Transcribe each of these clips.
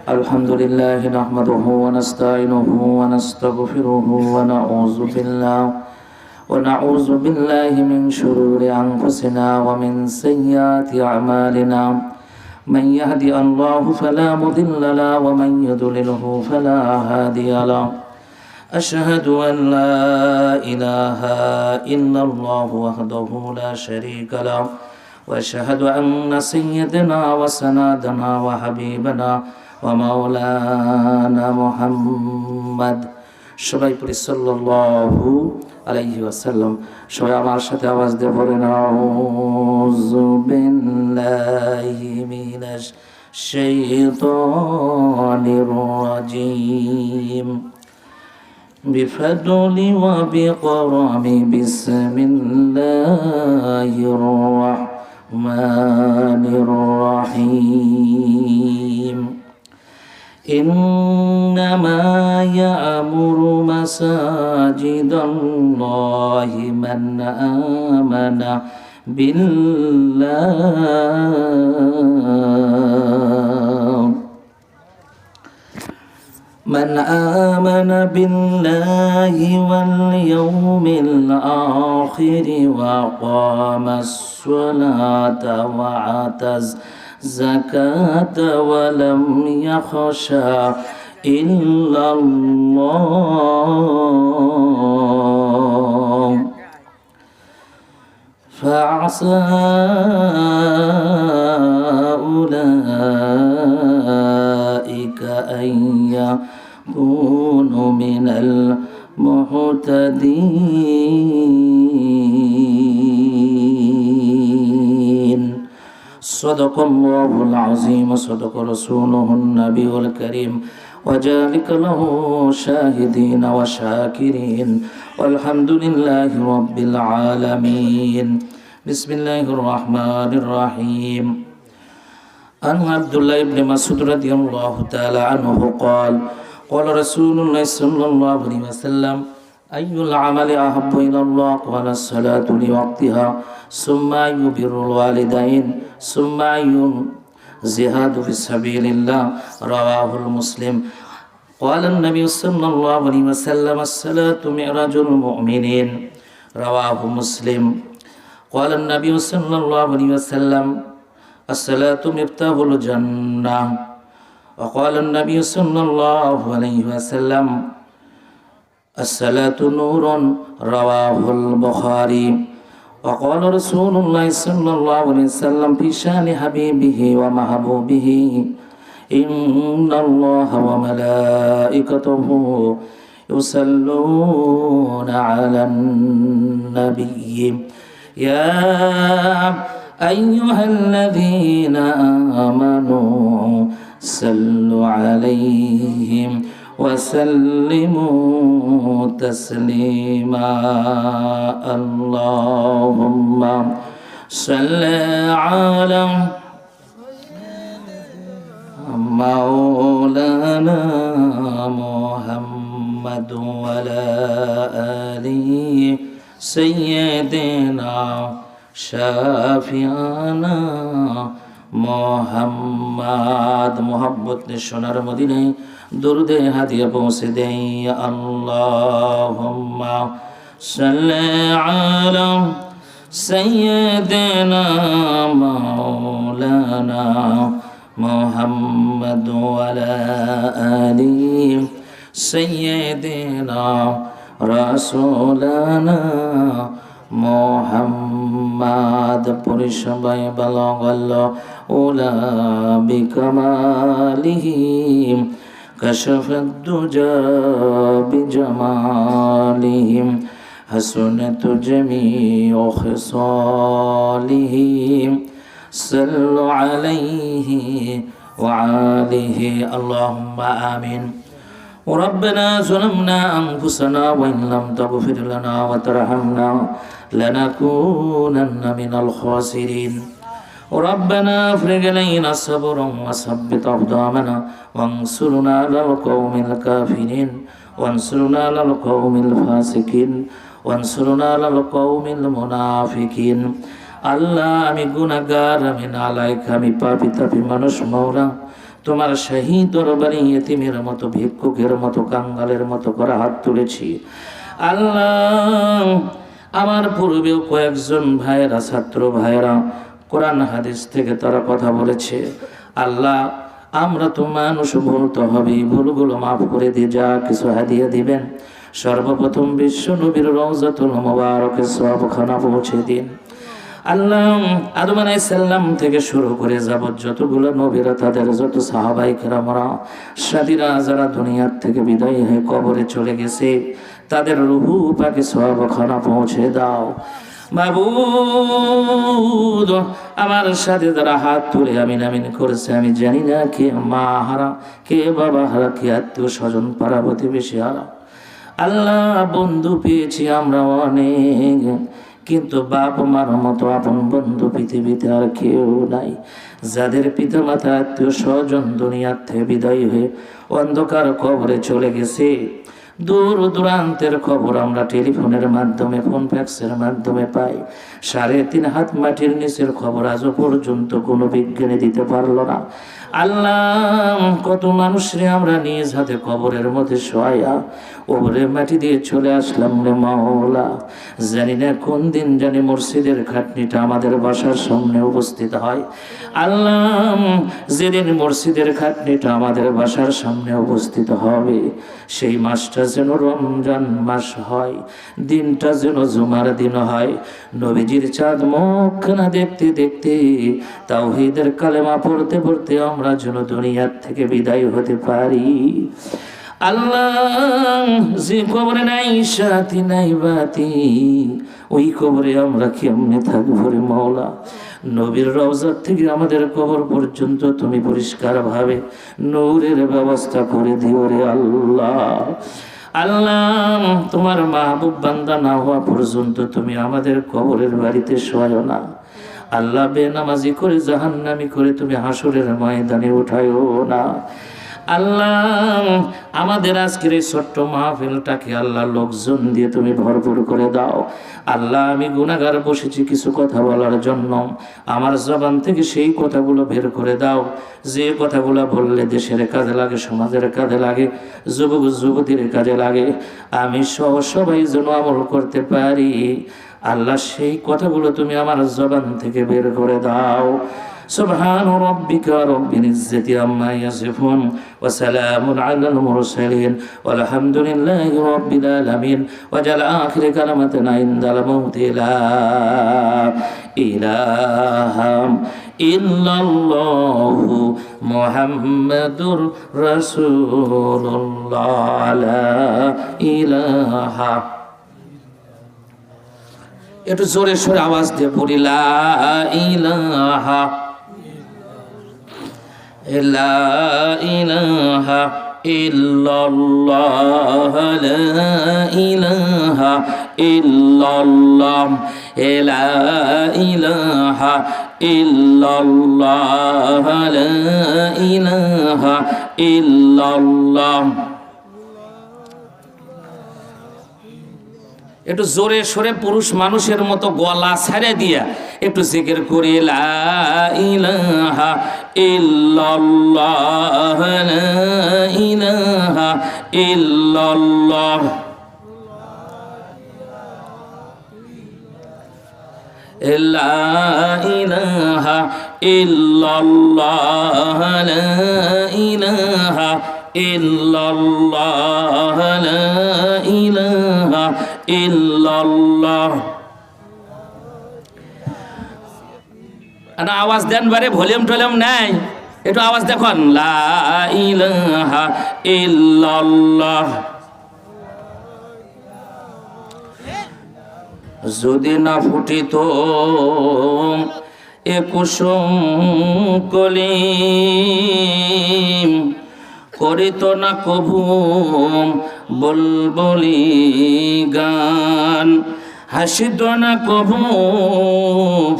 الحمد لله نحمده ونستعينه ونستغفره ونعوذ بالله من شرور أنفسنا ومن سيئات أعمالنا من يهدي الله فلا مضل له ومن يضلله فلا هادي له أشهد أن لا إله إلا الله وحده لا شريك له وأشهد أن سيدنا وسندنا وحبيبنا ومولانا محمد সবাই পড়ি সাল্লাল্লাহু আলাইহি ওয়াসাল্লাম। সবাই আমার সাথে আওয়াজ দিয়ে পড়েন আউযু বিল্লাহি মিনাশ শাইতানির রাজীম বিফদলি ওয়া বিকরমি বিসমিল্লাহির রাহমানির রাহিম إنما يأمر مساجد الله من آمن بالله واليوم الآخر وقام الصلاة وآتى الزكاة ولم يخشى إلا الله فعسى أولئك أن يكونوا من المهتدين صدق الله العظيم وصدق رسوله النبي الكريم وجعلك له شاهدين وشاكرين والحمد لله رب العالمين بسم الله الرحمن الرحيم عن عبد الله بن مسعود رضي الله تعالى عنه قال قال رسول الله صلى الله عليه وسلم أي العمل أحب إلى الله قال الصلاة لوقتها ثم أي بر الوالدين ثم أي زهاد في سبيل الله رواه المسلم قال النبي صلى الله عليه وسلم الصلاة معراج المؤمنين رواه مسلم قال النبي صلى الله عليه وسلم الصلاة مفتاح الجنة وقال النبي صلى الله عليه وسلم الصلاة نور رواه البخاري وقال رسول الله صلى الله عليه وسلم في شان حبيبه ومحبوبه إن الله وملائكته يصلون على النبي يا أيها الذين آمنوا صلوا عليهم وسلموا تسليما اللهم صل على مولانا محمد وعلى آله سيدنا شافعنا মোহাম্মদ মোহাম্মত সোনার মদিনায় দুরুদে হাদিয়া পৌঁছে দেই আল্লাহুম্মা সাল্লি আলা সাইয়্যিদিনা মাওলানা মুহাম্মদ ওয়া আলা আলি সাইয়্যিদিনা রাসূলানা মোহাম্মদ পরিসবাই বালাগাল্লাহ উলা বিকামালিহি কাশাফাদ দুজা বিজামালিহি হাসনাত জামিউ খিসালিহি সাল্লু আলাইহি ওয়া আলিহি আল্লাহুম্মা আমিন ربنا ظلمنا أنفسنا وإن لم تغفر لنا وترحمنا لنكونن من الخاسرين ربنا افرغ علينا صبرا وثبت أقدامنا وانصرنا على القوم الكافرين وانصرنا على القوم الفاسقين وانصرنا على القوم المنافقين আল্লাহ আমি গুনাহগার, আমি নালায়েক, আমি পাপী তাপী মানুষ মওলা। তোমার শাহী দরবারে ইয়েতিমের মতো, ভিক্ষুকের মতো, কাঙ্গালের মতো করে হাত তুলেছি। আল্লাহ, আমার পূর্বেও কয়েকজন ভাইয়েরা, ছাত্র ভাইয়েরা কোরআন হাদিস থেকে তারা কথা বলেছে। আল্লাহ, আমরা তো মানুষ, ভুলতে হবে, ভুলগুলো মাফ করে দিয়ে যা কিছু হাদিয়া দিবেন সর্বপ্রথম বিশ্ব নবীর রওজাতুল মুবারকের সওয়াবখানা পৌঁছে দিন। আল্লাহ, আদম আলাইহিস সালাম থেকে শুরু করে যাবত যতগুলো নবীরা, তাদের যত সাহাবায়ে কেরামরা, সাথীরা যারা দুনিয়ার থেকে বিদায় হয়ে কবরে চলে গেছে, তাদের রূহ পাকে সওয়াবখানা পৌঁছে দাও। মাবুদ, আমার সাথে যারা হাত তুলে আমিন আমিন করেছে, আমি জানি না কে মা হারা, কে বাবা হারা, কে আত্মীয় স্বজন, পাড়া প্রতিবেশী হারা। আল্লাহ, বন্ধু পেয়েছি আমরা অনেক, কিন্তু বাপ মার মতো আপন বন্ধু পৃথিবীতে আর কেউ নাই। যাদের পিতা মাতা, আত্মীয় স্বজন দুনিয়ার থেকে বিদায় হয়ে অন্ধকার কবরে চলে গেছে, দূর দূরান্তের খবর আমরা টেলিফোনের মাধ্যমে, ফোন ফ্যাক্সের মাধ্যমে পাই। 3.5 হাত মাটির নিচের খবর আজও পর্যন্ত কোনো বিজ্ঞানী দিতে পারলো না। আল্লাহ, কত মানুষরে আমরা নিজ হাতে কবরের মধ্যে শোয়া ওপরে মাটি দিয়ে চলে আসলাম রে মাওলা। জানি না কোন দিন জানি মসজিদের খাটনিটা আমাদের বাসার সামনে উপস্থিত হয়। আল্লাহ, যেদিন মসজিদের খাটনিটা আমাদের বাসার সামনে উপস্থিত হবে, সেই মাসটা যেন রমজান মাস হয়, দিনটা যেন জুমার দিন হয়। নবীজির চাঁদ মুখখানা দেখতে দেখতে, তাওহীদের কালেমা পড়তে পড়তে আমরা যেন দুনিয়ার থেকে বিদায় হতে পারি। আল্লাহ, যে কবরে নাই সাথী নাই বাতি, ওই কবরে আমরা কেমনে থাকবো রে মাওলা? নবীর রওজা থেকে আমাদের কবর পর্যন্ত তুমি পরিষ্কার ভাবে নূরের ব্যবস্থা করে দিও রে আল্লাহ। আল্লাহ, তোমার মাহবুব বান্দা না হওয়া পর্যন্ত তুমি আমাদের কবরের বাড়িতে শোয়ো না। আল্লাহ, বেনামাজি করে, জাহান্নামী করে তুমি হাসরের ময়দানে উঠায়ও না। আল্লাহ, আমাদের আজকের এই ছোট্ট মাহফিলটাকে আল্লাহ লোকজন দিয়ে তুমি ভরপুর করে দাও। আল্লাহ, আমি গুনাহগার বসেছি কিছু কথা বলার জন্য, আমার জবান থেকে সেই কথাগুলো বের করে দাও, যে কথাগুলো বললে দেশের কাজে লাগে, সমাজের কাজে লাগে, যুবক যুবতীর কাজে লাগে, আমি সহ সবাই যেন আমল করতে পারি। আল্লাহ, সেই কথাগুলো তুমি আমার জবান থেকে বের করে দাও। سبحان ربك رب العزة عما يصفون وسلام على المرسلين والحمد لله رب العالمين وجعل آخر كلمتنا عند الموت لا إله إلا الله محمد رسول الله لا إله। একটু জোরে সোরে আওয়াজ দিয়ে পড়ি, লা ইলাহা লা ইলাহা ইল্লাল্লাহ লা ইলাহা ইল্লাল্লাহ লা ইলাহা ইল্লাল্লাহ লা ইলাহা ইল্লাল্লাহ। একটু জোরে সরে পুরুষ মানুষের মতো গলা ছেড়ে দিয়া একটু জিকির করি, লা ইলাহা ইল্লাল্লাহ লা ইলাহা ইল্লাল্লাহ লা ইলাহা ইল্লাল্লাহ লা ইলাহা ইল্লাল্লাহ লা ইলাহা ইল্লাল্লাহ। আওয়াজ দেন বারে, ভলিউম টলিউম নাই, একটু আওয়াজ দেখুন, লা ইলাহা ইল্লাল্লাহ। যদি না ফুটিত এ কুসুম কলি, করিত না কভু বুলবুলি গান, হাসিত না কভু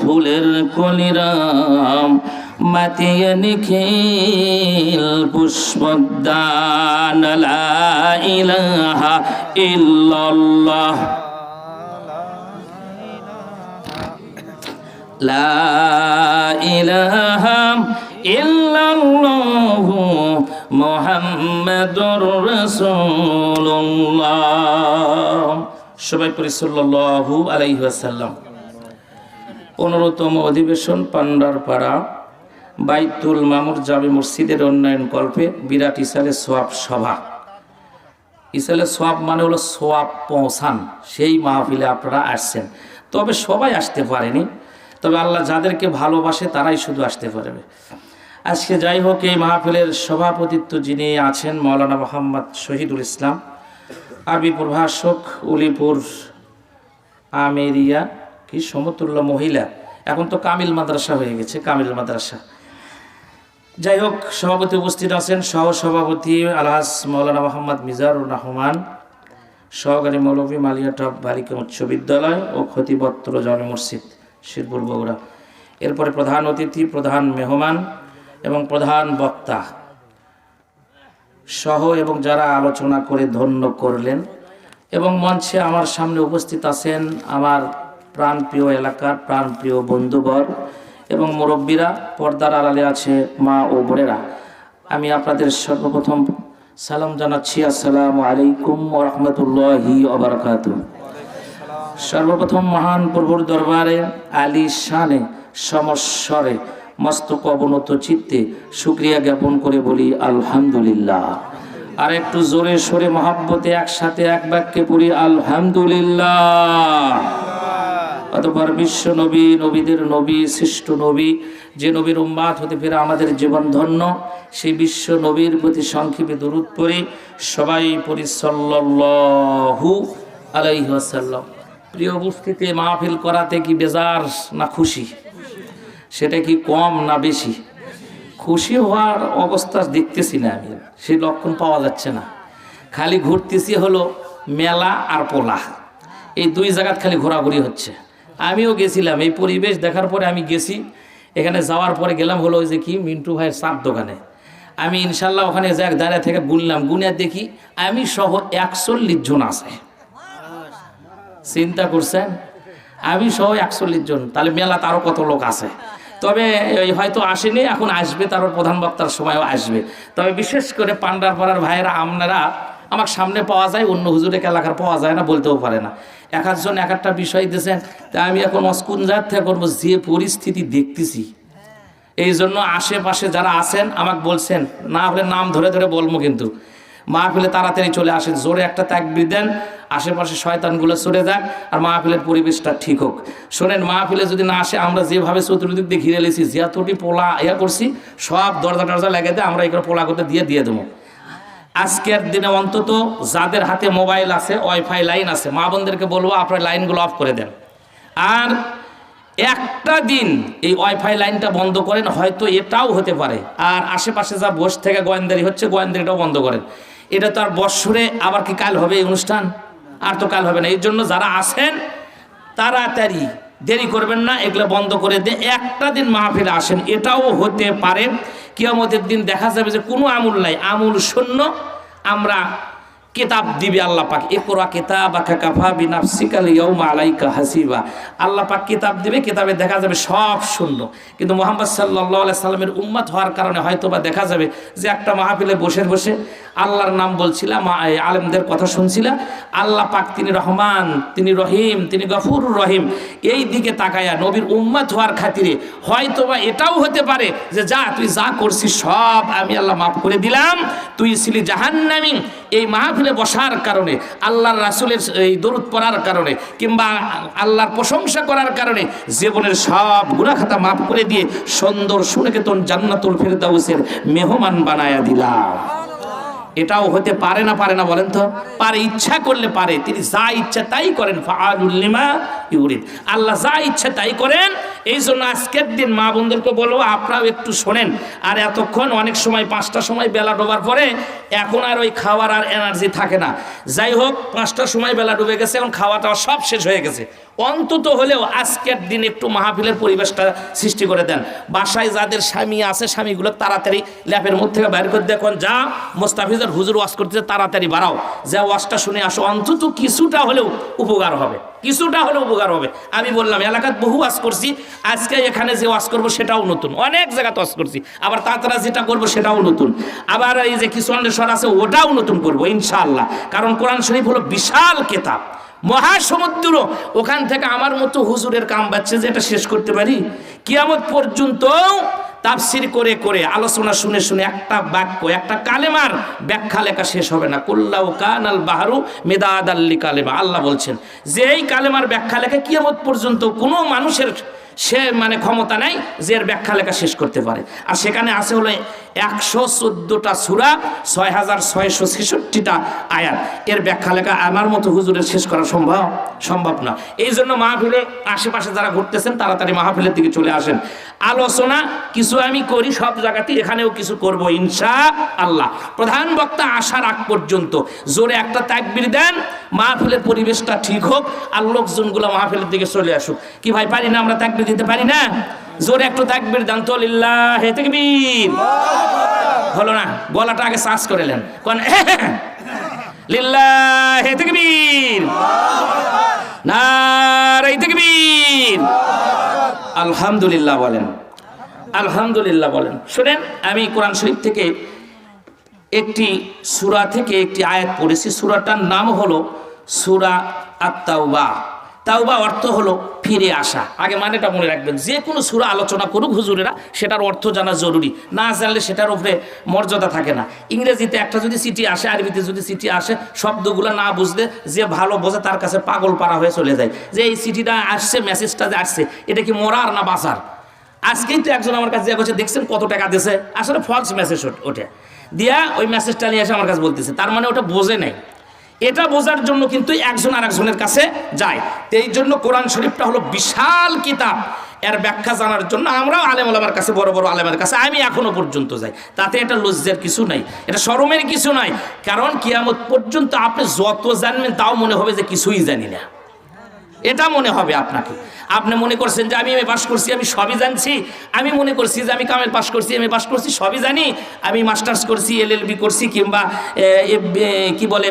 ফুলের কলিরাম, মাতিয়ে নিখিল পুষ্পদান, লা ইলাহা ইল্লাল্লাহ লা ইলাহা ইল্লাল্লাহু মুহাম্মাদুর রাসূলুল্লাহ। সবাই পড়ি সাল্লাল্লাহু আলাইহি ওয়াসাল্লাম। 15তম অধিবেশন পান্ডারপাড়া বাইতুল মামুর জামে মসজিদের উন্নয়ন কল্পে বিরাট ইসালে সোয়াব সভা। ইসালে সোয়াব মানে হলো সোয়াব পৌঁছান, সেই মাহফিলে আপনারা আসছেন। তবে সবাই আসতে পারেনি, তবে আল্লাহ যাদেরকে ভালোবাসে তারাই শুধু আসতে পারবে। আজকে যাই হোক, এই মাহফিলের সভাপতিত্ব যিনি আছেন মাওলানা মোহাম্মদ শহীদুল ইসলাম, আরবি প্রভাষক, উলিপুর আমেরিয়া কি সমতুল্য মহিলা, এখন তো কামিল মাদ্রাসা হয়ে গেছে, কামিল মাদ্রাসা। যাই হোক, সভাপতি উপস্থিত আছেন সহ সভাপতি আলহাজ মাওলানা মোহাম্মদ মিজানুর রহমান, সহকারী মৌলভী মালিয়াটপ বালিকা উচ্চ বিদ্যালয় ও খতিবত্র জামে মসজিদ শিরপুর বগুড়া। এরপরে প্রধান অতিথি, প্রধান মেহমান এবং প্রধান বক্তা সহ এবং যারা আলোচনা করে ধন্য করলেন, এবং মঞ্চে আমার সামনে উপস্থিত আছেন আমার প্রাণপ্রিয় এলাকার প্রাণপ্রিয় বন্ধুবর এবং মুরব্বীরা, পর্দার আড়ালে আছে মা ও বোনেরা। আমি আপনাদের সর্বপ্রথম সালাম জানাচ্ছি, আসসালামু আলাইকুম ওয়া রাহমাতুল্লাহি ওয়া বারাকাতুহু। সর্বপ্রথম মহান প্রভুর দরবারে আলী শানে সমস্বরে মস্তক অবনত চিত্তে শুকরিয়া জ্ঞাপন করে বলি আলহামদুলিল্লাহ। আর একটু জোরে সোরে মহাব্বতে একসাথে এক বাক্যে পড়ি আলহামদুলিল্লাহ। অতঃপর বিশ্ব নবী, নবীদের নবী, শ্রেষ্ঠ নবী, যে নবীর উম্মাত হতে পেরে আমাদের জীবন ধন্য, সেই বিশ্ব নবীর প্রতি সংক্ষেপে দরুদ পড়ি। সবাই পড়ি সাল্লাল্লাহু আলাইহি ওয়াসাল্লাম। প্রিয় উপস্থিতি, মাহফিল করাতে কি বেজার না খুশি? সেটা কি কম না বেশি? খুশি হওয়ার অবস্থা দেখতেছি না আমি, সেই লক্ষণ পাওয়া যাচ্ছে না। খালি ঘুরতেছি হলো মেলা আর পোলা, এই দুই জায়গাত খালি ঘোরাঘুরি হচ্ছে। আমিও গেছিলাম, এই পরিবেশ দেখার পরে আমি গেছি। এখানে যাওয়ার পরে গেলাম হলো ওই যে কি মিন্টু ভাইয়ের চার দোকানে। আমি ইনশাল্লাহ ওখানে যাক দাঁড়িয়ে থেকে গুনলাম, গুনে দেখি আমি সহ 41 জন আছে। চিন্তা করছেন, আমি সহ 41 জন, তাহলে মেলাতে আরও কত লোক আছে। তবে হয়তো আসেনি, এখন আসবে, তারপর প্রধান বক্তার সময়ও আসবে। তবে বিশেষ করে পান্ডারপাড়ার ভাইয়েরা আপনারা আমার সামনে পাওয়া যায়, অন্য হুজুরের এলাকার পাওয়া যায় না, বলতেও পারে না। এক একজন এক একটা বিষয় দিয়েছেন। তা আমি এখন অস্কুন জাত থেকে করবো, যে পরিস্থিতি দেখতেছি, এই জন্য আশেপাশে যারা আছেন আমাকে বলছেন, না হলে নাম ধরে ধরে বলবো, কিন্তু মাহফিলে তাড়াতাড়ি চলে আসেন, জোরে একটা তাকবীর দেন, আশেপাশে শয়তানগুলো সরে যাক আর মাহফিলের পরিবেশটা ঠিক হোক। শোনেন, মাহফিলে যদি না আসে, আমরা যেভাবে চতুর্দিক দিয়ে ঘিরে লেছি, যতটি পোলা করছি, সব দরজা টরজা লেগে দেয়, আমরা এগুলো পোলা করতে দিয়ে দেবো। আজকের দিনে অন্তত যাদের হাতে মোবাইল আছে, ওয়াইফাই লাইন আছে, মা বোনদেরকে বলবো আপনার লাইনগুলো অফ করে দেন। আর একটা দিন এই ওয়াইফাই লাইনটা বন্ধ করেন, হয়তো এটাও হতে পারে। আর আশেপাশে যা বসে থেকে গোয়েন্দারি হচ্ছে, গোয়েন্দারিটাও বন্ধ করেন। এটা তো আর বৎসরে আবার কি কাল হবে এই অনুষ্ঠান? আর তো কাল হবে না। এই জন্য যারা আছেন তাড়াতাড়ি, দেরি করবেন না, এগুলো বন্ধ করে দিয়ে একটা দিন মাহফিলে আসেন। এটাও হতে পারে কিয়ামতের দিন দেখা যাবে যে কোনো আমল নাই, আমল শূন্য। আমরা কিতাব দিবে আল্লাহ পাক, ইকরা কিতাবাকা কাফা বিনাফসিকা আল-ইয়াওমা আলাইকা হাসিবা। আল্লাহ পাক কিতাব দিবে, কিতাবে দেখা যাবে সব শূন্য। কিন্তু মুহাম্মদ সাল্লাল্লাহু আলাইহি সাল্লামের উম্মত হওয়ার কারণে হয়তোবা দেখা যাবে যে একটা মাহফিলে বসে বসে আল্লাহর নাম বলছিলাম, আলেমদের কথা শুনছিলাম, আল্লাহ পাক তিনি রহমান, তিনি রহিম, তিনি গফুরুর রহিম, এই দিকে তাকায়া নবীর উম্মত হওয়ার খাতিরে হয়তোবা এটাও হতে পারে যে যা তুই যা করছিস সব আমি আল্লাহ মাফ করে দিলাম, তুই ছিলি জাহান্নামী। এই মাহফিলে বসার কারণে, আল্লাহর রাসূলের এই দরুদ পড়ার কারণে, কিংবা আল্লাহর প্রশংসা করার কারণে জীবনের সব গুনাহ খাতা মাফ করে দিয়ে সুন্দর সুনিকেতন জান্নাতুল ফেরদাউসের মেহমান বানায়া দিলাম। এটাও হতে পারে না? পারে না বলেন তো? পারে, ইচ্ছা করলে পারে। তিনি যা ইচ্ছা তাই করেন, ফাআলুল লিমা ইউরিদ। আল্লাহ যা ইচ্ছা তাই করেন। এই জন্য আজকের দিন মা বোনদেরকে বলবো আপনারাও একটু শোনেন। আর এতক্ষণ অনেক সময় 5টার সময় বেলা ডোবার পরে এখন আর ওই খাওয়ার আর এনার্জি থাকে না। যাই হোক, 5টার সময় বেলা ডুবে গেছে, এখন খাওয়াটা সব শেষ হয়ে গেছে। অন্তত হলেও আজকের দিন একটু মাহফিলের পরিবেশটা সৃষ্টি করে দেন। বাসায় যাদের স্বামী আছে, স্বামীগুলো তাড়াতাড়ি ল্যাপের মধ্যে থেকে বাইর করে দেখুন, যা মোস্তাফিজের আপনার হুজুর ওয়াজ করতেছে তাড়াতাড়ি বাড়াও, যা ওয়াজটা শুনে আসো, অন্তত কিছুটা হলেও উপকার হবে, কিছুটা হলেও উপকার হবে। আমি বললাম এলাকাত বহু ওয়াজ করছি, আজকে এখানে যে ওয়াজ করবো সেটাও নতুন, অনেক জায়গাতে ওয়াজ করছি, আবার তাড়াতাড়ি যেটা করবো সেটাও নতুন, আবার এই যে কিশোরেশ্বর আছে ওটাও নতুন করবো ইনশাআল্লাহ। কারণ কোরআন শরীফ হলো বিশাল কিতাব, মহাসমুদ্র, ওখান থেকে আমার মতো হুজুরের কাম বাচ্ছে যে এটা শেষ করতে পারি? কিয়ামত পর্যন্ত তাফসির করে করে আলোচনা শুনে শুনে একটা বাক্য, একটা কালেমার ব্যাখ্যা লেখা শেষ হবে না। কুল্লাউ কানাল বাহরু মিদাদাল লিকালিমা, আল্লাহ বলছেন যে এই কালেমার ব্যাখ্যা লেখা কিয়ামত পর্যন্ত কোনো মানুষের সে মানে ক্ষমতা নাই যে এর ব্যাখ্যা লেখা শেষ করতে পারে। আর সেখানে আছে হলো 114টা সূরা, 6666টা আয়াত। এর ব্যাখ্যা লেখা আমার মতো হুজুরের শেষ করা সম্ভব না। এই জন্য মাহফিলে আশেপাশে যারা ঘুরতেছেন তাড়াতাড়ি মাহফিলের দিকে চলে আসেন। আলোচনা কিছু আমি করি সব জায়গাতে, এখানেও কিছু করব ইনশাআল্লাহ। প্রধান বক্তা আসার আগ পর্যন্ত জোরে একটা তাকবীর দেন, মাহফিলের পরিবেশটা ঠিক হোক আর লোকজনগুলো মাহফিলের দিকে চলে আসুক। কি ভাই পারি না আমরা তাকবীর দিতে পারি না? জোরে একটু তাকবীর দেন তো, লিল্লাহি তাকবীর। হলো না, গলাটা আগে সার্চ করে নেন, কোন লিল্লাহি তাকবীর, নারে তাকবীর, আলহামদুলিল্লাহ বলেন, আলহামদুলিল্লাহ বলেন। শুনেন, আমি কোরআন শরীফ থেকে একটি সূরা থেকে একটি আয়াত পড়েছি। সূরাটার নাম হলো সূরা আত-তাওবা। তাওবা অর্থ হলো ফিরে আসা। আগে মানেটা মনে রাখবেন, যে কোনো সূরা আলোচনা করুক হুজুরেরা সেটার অর্থ জানা জরুরি, না জানলে সেটার উপরে মর্যাদা থাকে না। ইংরেজিতে একটা যদি চিঠি আসে, আরবিতে যদি চিঠি আসে, শব্দগুলো না বুঝলে যে ভালো বোঝে তার কাছে পাগল পারা হয়ে চলে যায়, যে এই চিঠিটা আসছে, মেসেজটা যে আসছে এটা কি মরার না বাঁচার। আজকেই তো একজন আমার কাছে বলছে দেখছেন কত টাকা দিয়েছে, আসলে ফলস মেসেজ ওঠে দিয়া ওই মেসেজটা নিয়ে এসে আমার কাছে বলতেছে, তার মানে ওটা বোঝে নাই। এটা বোঝার জন্য কিন্তু একজন আর একজনের কাছে যায়। এই জন্য কোরআন শরীফটা হলো বিশাল কিতাব, এর ব্যাখ্যা জানার জন্য আমরাও আলেম ওলামার কাছে, বড় বড় আলেমের কাছে আমি এখনো পর্যন্ত যাই। তাতে এটা লজ্জার কিছু নাই, এটা শরমের কিছু নাই। কারণ কিয়ামত পর্যন্ত আপনি যত জানবেন তাও মনে হবে যে কিছুই জানি না, এটা মনে হবে আপনাকে। আপনি মনে করছেন যে আমি পাস করছি, আমি সবই জানছি, আমি মনে করছি যে আমি কামেল পাস করছি, আমি পাস করছি, সবই জানি, আমি মাস্টার্স করছি, LLB করছি, কিংবা কি বলে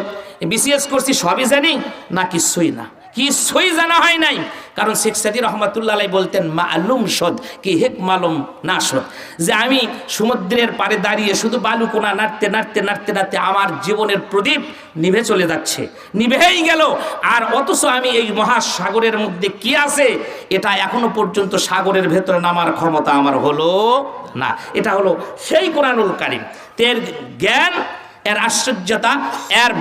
BCS করছি, সবই জানি না, কিছুই না, কিছুই জানা হয় নাই। কারণ শেখ সাদী রহমাতুল্লাহ আলাইহি বলতেন মালুম সদ কি হেক মালুম না সদ, যে আমি সমুদ্রের পাড়ে দাঁড়িয়ে শুধু বালুকোনা নাড়তে নাড়তে নাড়তে নাড়তে আমার জীবনের প্রদীপ নিভে চলে যাচ্ছে, নিভেই গেল। আর অথচ আমি এই মহাসাগরের মধ্যে কি আছে এটা এখনো পর্যন্ত সাগরের ভেতরে নামার ক্ষমতা আমার হলো না। এটা হলো সেই কোরআনুল কারীম। এর জ্ঞান, এর আশ্চর্যতা, এর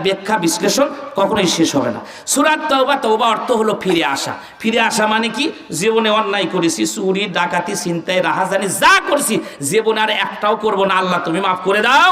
ব্যাখ্যা বিশ্লেষণ কখনোই শেষ হবে না। সূরা তাওবা, তাওবা অর্থ হলো ফিরে আসা। ফিরে আসা মানে কি? জীবনে অন্যায় করেছি, চুরি ডাকাতি ছিনতাই রাহাজানি যা করছি, জীবনে আর একটাও করব না, আল্লাহ তুমি মাফ করে দাও।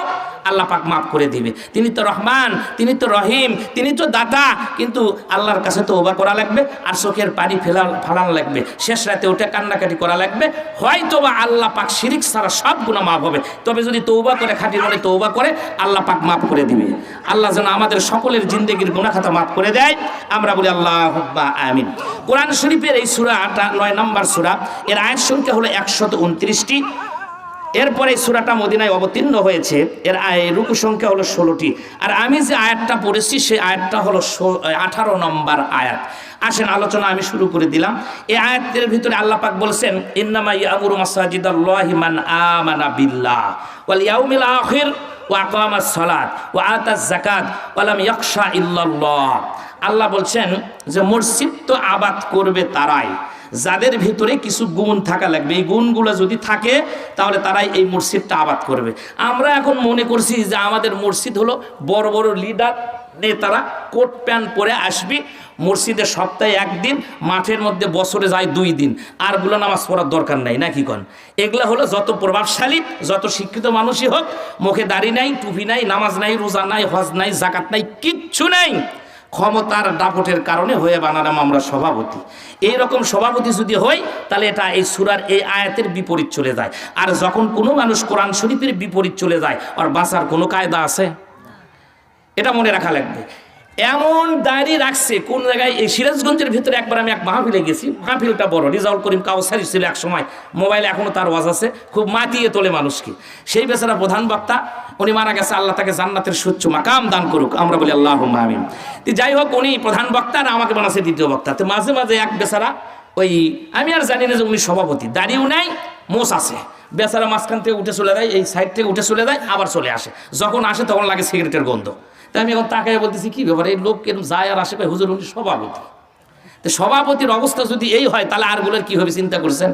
আল্লাহ পাক মাফ করে দিবে। তিনি তো রহমান, তিনি তো রহিম, তিনি তো দাতা। কিন্তু আল্লাহর কাছে তওবা করা লাগবে আর চোখের পানি ফেলান লাগবে, শেষ রাতে ওটা কান্নাকাটি করা লাগবে। হয়তোবা আল্লাহ পাক শিরিক ছাড়া সব গুনাহ মাফ হবে। তবে যদি তওবা করে, খাঁটি মনে তওবা করে, আল্লাহ পাক মাফ করে দিবে। আল্লাহ যেন আমাদের সকলের জিন্দেগির গুনাহ খাতা মাফ করে দেয়। আমরা বলি আল্লাহুম্মা আমিন। কোরআন শরীফের এই সূরাটা 9 নম্বর সূরা, এর আয়াত সংখ্যা হলো 129টি। এরপরে সূরাটা মদিনায় অবতীর্ণ হয়েছে, এর রুকু সংখ্যা হলো 16টি। আর আমি যে আয়াতটা পড়েছি সেই আয়াতটা হলো 18 নম্বর আয়াত। আসেন আলোচনা আমি শুরু করে দিলাম। এই আয়াতের ভিতরে আল্লাহ পাক বলছেন ইন্নামা ইয়ামুরু মাসাজিদাল্লাহি মান আমানা বিল্লাহ ওয়াল ইয়াউমিল আখির ওয়া আকামাস সালাত ওয়া আতাজ যাকাত ওয়া লাম ইয়াখশা ইল্লাল্লাহ। আল্লাহ বলছেন যে মসজিদ তো আবাদ করবে তারাই যাদের ভিতরে কিছু গুণ থাকা লাগবে। এই গুণগুলো যদি থাকে তাহলে তারাই এই মসজিদটা আবাদ করবে। আমরা এখন মনে করছি যে আমাদের মসজিদ হলো বড় বড় লিডার নেতারা কোট প্যান্ট পরে আসবি, মসজিদে সপ্তাহে 1 দিন, মাঠের মধ্যে বছরে যায় 2 দিন, আরগুলো নামাজ পড়ার দরকার নাই, নাকি কন? এগুলা হলো যত প্রভাবশালী, যত শিক্ষিত মানুষই হোক, মুখে দাড়ি নাই, টুপি নাই, নামাজ নাই, রোজা নাই, হজ নাই, জাকাত নাই, কিচ্ছু নাই, ক্ষমতার দাপটের কারণে হয়ে বানালাম আমরা সভাপতি। এই রকম সভাপতি যদি হয় তাহলে এটা এই সূরার এই আয়াতের বিপরীত চলে যায়। আর যখন কোনো মানুষ কোরআন শরীফের বিপরীত চলে যায় আর বাঁচার কোনো কায়দা আছে? এটা মনে রাখা লাগবে। এমন দাড়ি রাখছে কোন জায়গায়, এই সিরাজগঞ্জের ভিতরে একবার আমি এক মাহফিলে গেছি, মাহফিলটা বড়, রিজাউল করিম কাউসারি ছিল এক সময়, মোবাইলে এখনও তার ওয়াজ আছে, খুব মাতিয়ে তোলে মানুষকে। সেই বেচারা প্রধান বক্তা, উনি মারা গেছে, আল্লাহ তাকে জান্নাতের সুচ্চ মাকাম দান করুক, আমরা বলি আল্লাহুম্মা আমিন। তো যাই হোক, উনি প্রধান বক্তা আর আমাকে বানাচ্ছে দ্বিতীয় বক্তা। তো মাঝে মাঝে এক বেচারা, ওই আমি আর জানি না যে উনি সভাপতি, দাড়িও নাই, মোষ আছে, বেচারা মাঝখান থেকে উঠে চলে যায়, এই সাইড থেকে উঠে চলে যায়, আবার চলে আসে, যখন আসে তখন লাগে সিগারেটের গন্ধ। তাই আমি এখন তাকাই বলতেছি কি ব্যাপার, এই লোক এরকম যায় আর আসে, হুজুর উনি সভাপতি। তো সভাপতির অবস্থা যদি এই হয় তাহলে আরগুলোর কি হবে চিন্তা করছেন?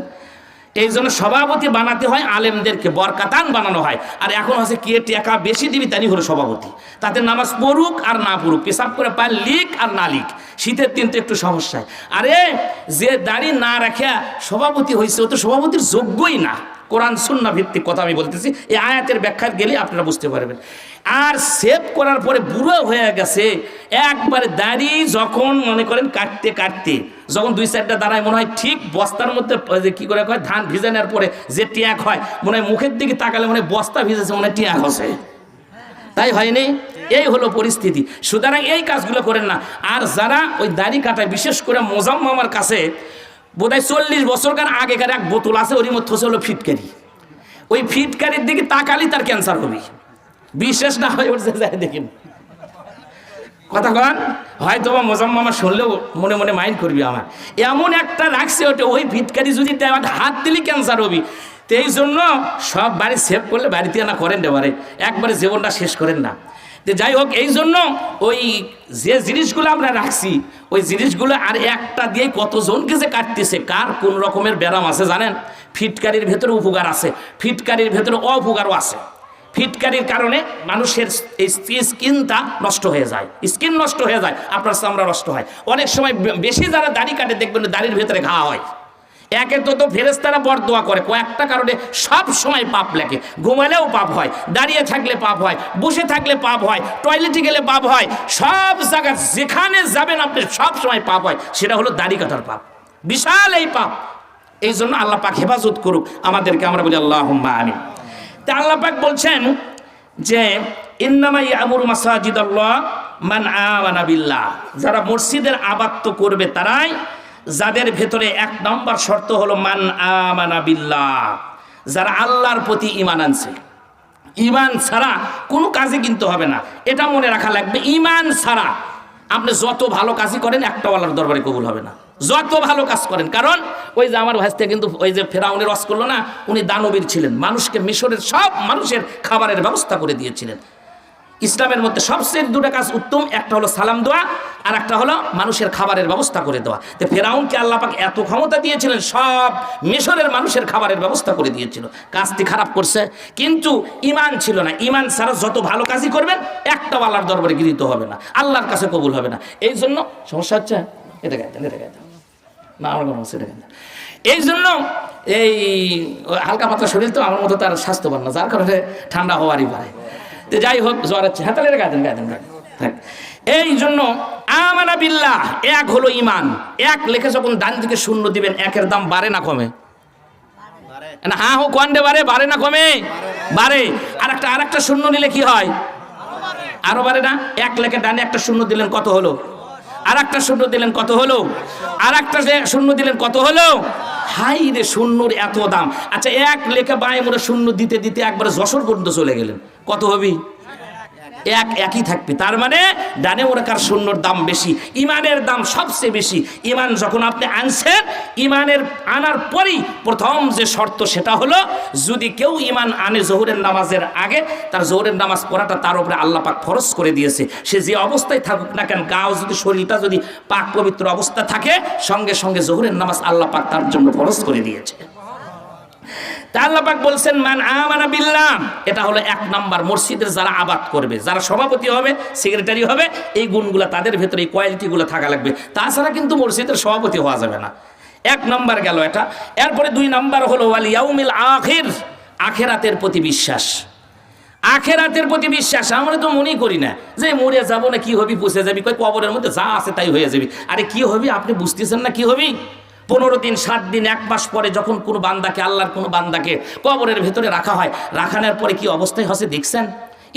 এই জন্য সভাপতি বানাতে হয় আলেমদেরকে, বরকাতান বানানো হয়। আর এখন হচ্ছে কে টাকা বেশি দিবি তাই হলো সভাপতি, তাতে নামাজ পড়ুক আর না পড়ুক, পেশাব করে পায় লিক আর না লিক, শীতের দিন তো একটু সমস্যায়। আরে যে দাড়ি না রাখা সভাপতি হয়েছে ও তো সভাপতির যোগ্যই না। কোরআন সুন্নাহ ভিত্তিক কথা আমি বলতেছি, এই আয়াতের ব্যাখ্যা গেলে আপনারা বুঝতে পারবেন। আর সেভ করার পরে বুড়ো হয়ে গেছে একবারে, দাড়ি যখন মনে করেন কাটতে কাটতে যখন 2-4টা দাঁড়ায়, মনে হয় ঠিক বস্তার মধ্যে যে কি করে কয় ধান ভিজানোর পরে যে টিয়াক হয়, মনে হয় মুখের দিকে তাকালে মনে হয় বস্তা ভিজেছে, মনে হয় টিয়াক হচ্ছে, তাই হয়নি? এই হলো পরিস্থিতি। সুতরাং এই কাজগুলো করেন না। আর যারা ওই দাড়ি কাটায়, বিশেষ করে মোজাম্মামার কাছে বোধহয় 40 বছরকার আগেকার এক বোতল আছে, ওরই মধ্যে হলো ফিটকারি। ওই ফিটকারির দিকে তাকালেই তার ক্যান্সার হবে, বিশেষ না হয়ে উঠছে যায় দেখেন কথা কন, হয়তো বা মোজাম্মামা শুনলেও মনে মনে মাইন্ড করবি আমার, এমন একটা রাখছে ওটা, ওই ফিটকারি যদি হাত দিলে ক্যান্সার হবে। তো এই জন্য সব বাড়ি সেভ করলে বাড়িতে না করেন এবারে, একবারে জীবনটা শেষ করেন না। তো যাই হোক, এই জন্য ওই যে জিনিসগুলো আমরা রাখছি, ওই জিনিসগুলো আর একটা দিয়ে কতজনকে যে কাটতেছে, কার কোন রকমের ব্যারাম আছে জানেন? ফিটকারির ভেতরে উপকার আছে, ফিটকারির ভেতরে অপকারও আছে। ফিটকারির কারণে মানুষের এই স্কিনটা নষ্ট হয়ে যায়, স্কিন নষ্ট হয়ে যায়, আপনার চামড়া নষ্ট হয়। অনেক সময় বেশি যারা দাড়ি কাটে দেখবেন দাড়ির ভেতরে ঘা হয়। একে তো ফেরেশতারা বরদোয়া করে কয়েকটা কারণে, সব সময় পাপ লেগে, ঘুমালেও পাপ হয়, দাঁড়িয়ে থাকলে পাপ হয়, বসে থাকলে পাপ হয়, টয়লেটে গেলে পাপ হয়, সব জায়গায় যেখানে যাবেন আপনি সব সময় পাপ হয়। সেটা হলো দাড়ি কাটার পাপ, বিশাল এই পাপ। এই জন্য আল্লাহ পাক হেফাজত করুক আমাদেরকে, আমরা বলি আল্লাহুম্মা আমিন। তা আল্লাহ পাক বলছেন যে ইন্নামা ইয়ামুরু মাসাজিদাল্লাহ মান আমানা বিল্লাহ, যারা মসজিদের আবাদ করবে তারাই, যাদের ভেতরে 1 নম্বর শর্ত হলো মান আমানা বিল্লাহ, যারা আল্লাহর প্রতি ঈমান আনছে। ঈমান ছাড়া কোনো কাজই কিন্তু হবে না, এটা মনে রাখা লাগবে। ঈমান ছাড়া আপনি যত ভালো কাজই করেন একটা আল্লাহর দরবারে কবুল হবে না, যত ভালো কাজ করেন। কারণ ওই যে আমার ভাইস্তে কিন্তু ওই যে ফেরাউনের রস করলো না, উনি দানবীর ছিলেন, মানুষকে মিশরের সব মানুষের খাবারের ব্যবস্থা করে দিয়েছিলেন। ইসলামের মধ্যে সবচেয়ে 2টা কাজ উত্তম, একটা হলো সালাম দেওয়া আর একটা হলো মানুষের খাবারের ব্যবস্থা করে দেওয়া। তো ফেরাউনকে আল্লাহ পাক এত ক্ষমতা দিয়েছিলেন, সব মিশরের মানুষের খাবারের ব্যবস্থা করে দিয়েছিল। কাজটি খারাপ করছে, কিন্তু ঈমান ছিল না। ঈমান ছাড়া যত ভালো কাজই করবেন একটা আল্লাহর দরবারে গৃহীত হবে না, আল্লাহর কাছে কবুল হবে না। এই জন্য সমস্যা হচ্ছে, এটা গাইতেন না আমার কোনো সেটা গাইতেন। এই জন্য এই হালকা পাতলা শরীর তো আমার মতো তার স্বাস্থ্যবান না, যার কারণে ঠান্ডা হওয়ারই পারে। তো যাই হোক, জ্বর হচ্ছে, হ্যাঁ তাহলে গাইতেন। এই জন্য আমানা বিল্লাহ, 1 হলো ঈমান। 1 লেখে যখন ডান দিকে 0 দিবেন, 1-এর দাম বাড়ে না কমে? না হ্যাঁ হোক কোয়ান্ডে বাড়ে না কমে? বাড়ে। আর একটা 0 নিলে কি হয়? আরো বাড়ে না? 1 লেখে ডানে একটা 0 দিলেন কত হলো? আর একটা 0 দিলেন কত হলো? আর একটা 0 দিলেন কত হলো? হাই রে, 0-র এত দাম। আচ্ছা, 1 লেখে বাঁয়ে মোড়ে 0 দিতে দিতে একবারে যশোর পর্যন্ত চলে গেলেন, কত হবি? 1 থাকবে। তার মানে ডানে মোড়াকার 0-র দাম বেশি, ইমানের দাম সবচেয়ে বেশি। ইমান যখন আপনি আনছেন, ইমানের আনার পরেই প্রথম যে শর্ত সেটা হলো, যদি কেউ ইমান আনে জোহরের নামাজের আগে, তার জোহরের নামাজ পড়াটা তার উপরে আল্লাহ পাক ফরজ করে দিয়েছে। সে যে অবস্থায় থাকুক না কেন, গাও যদি শরীরটা যদি পাক পবিত্র অবস্থা থাকে, সঙ্গে সঙ্গে জোহরের নামাজ আল্লাহ পাক তার জন্য ফরজ করে দিয়েছে। আল্লাহ পাক বলছেন মান আমানা বিল্লাহ, এটা হলো 1 নাম্বার। মসজিদের যারা আবাদ করবে, যারা সভাপতি হবে, সেক্রেটারি হবে, এই গুণগুলো তাদের ভেতরে, এই কোয়ালিটিগুলো থাকা লাগবে, তাছাড়া কিন্তু মসজিদের সভাপতি হওয়া যাবে না। 1 নাম্বার গেল এটা। এরপরে 2 নাম্বার হলো ওয়াল ইয়াউমিল আখির, আখিরাতের প্রতি বিশ্বাস। আখিরাতের প্রতি বিশ্বাস আমরা তো মনেই করি না যে মরে যাবো না, কি হবি, পচে যাবি, কই কবরের মধ্যে যা আছে তাই হয়ে যাবি। আরে কি হবি আপনি বুঝতেছেন না? কি হবি 15 দিন, 7 দিন, 1 মাস পরে যখন কোনো বান্দাকে, আল্লাহর কোনো বান্দাকে কবরের ভেতরে রাখা হয়, রাখানোর পরে কি অবস্থায় হচ্ছে দেখছেন?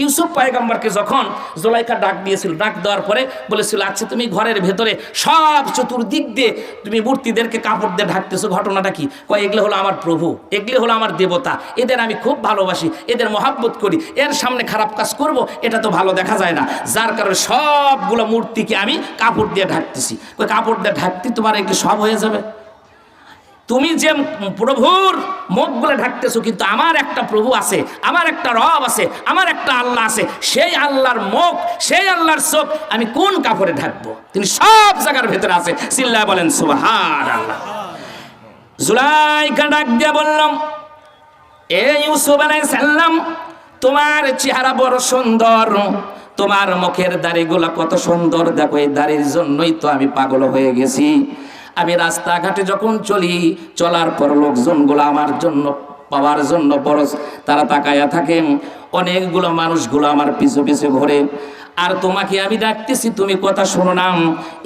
ইউসুফ পয়গম্বরকে যখন জুলাইখা ডাক দিয়েছিল, ডাক দেওয়ার পরে বলেছিল, আচ্ছা তুমি ঘরের ভেতরে সব চতুর্দিক দিয়ে তুমি মূর্তিদেরকে কাপড় দিয়ে ঢাকতেছো, ঘটনাটা কি? কয় এগুলো হলো আমার প্রভু, এগুলো হলো আমার দেবতা, এদের আমি খুব ভালোবাসি, এদের মহাব্বত করি, এর সামনে খারাপ কাজ করব এটা তো ভালো দেখা যায় না, যার কারণে সবগুলো মূর্তিকে আমি কাপড় দিয়ে ঢাকতেছি। কই কাপড় দিয়ে ঢাকতে তোমার এগুলো সব হয়ে যাবে? তুমি যে প্রভুর মুখগুলো ঢাকতেছো, কিন্তু আমার একটা প্রভু আছে, আমার একটা রব আছে, আমার একটা আল্লাহ আছে, সেই আল্লাহর মুখ, সেই আল্লাহর চোখ আমি কোন কাপড়ে ঢাকবো? তিনি সব জায়গার ভেতরে আছে। চিল্লায় বলেন সুবহানাল্লাহ। জুলাইখা ডাক দিয়ে বললাম, এ ইউসুফ আলাইহিস সালাম, তোমার চেহারা বড় সুন্দর, তোমার মুখের দাড়িগুলো কত সুন্দর, দেখো এই দাড়ির জন্যই তো আমি পাগল হয়ে গেছি। আমি রাস্তাঘাটে যখন চলি, চলার পর লোকজনগুলো আমার জন্য পাওয়ার জন্য বড় তারা তাকায়া থাকে, অনেকগুলো মানুষগুলো আমার পিছু পিছু ঘোরে, আর তোমাকে আমি ডাকতেছি তুমি কথা শোনো না।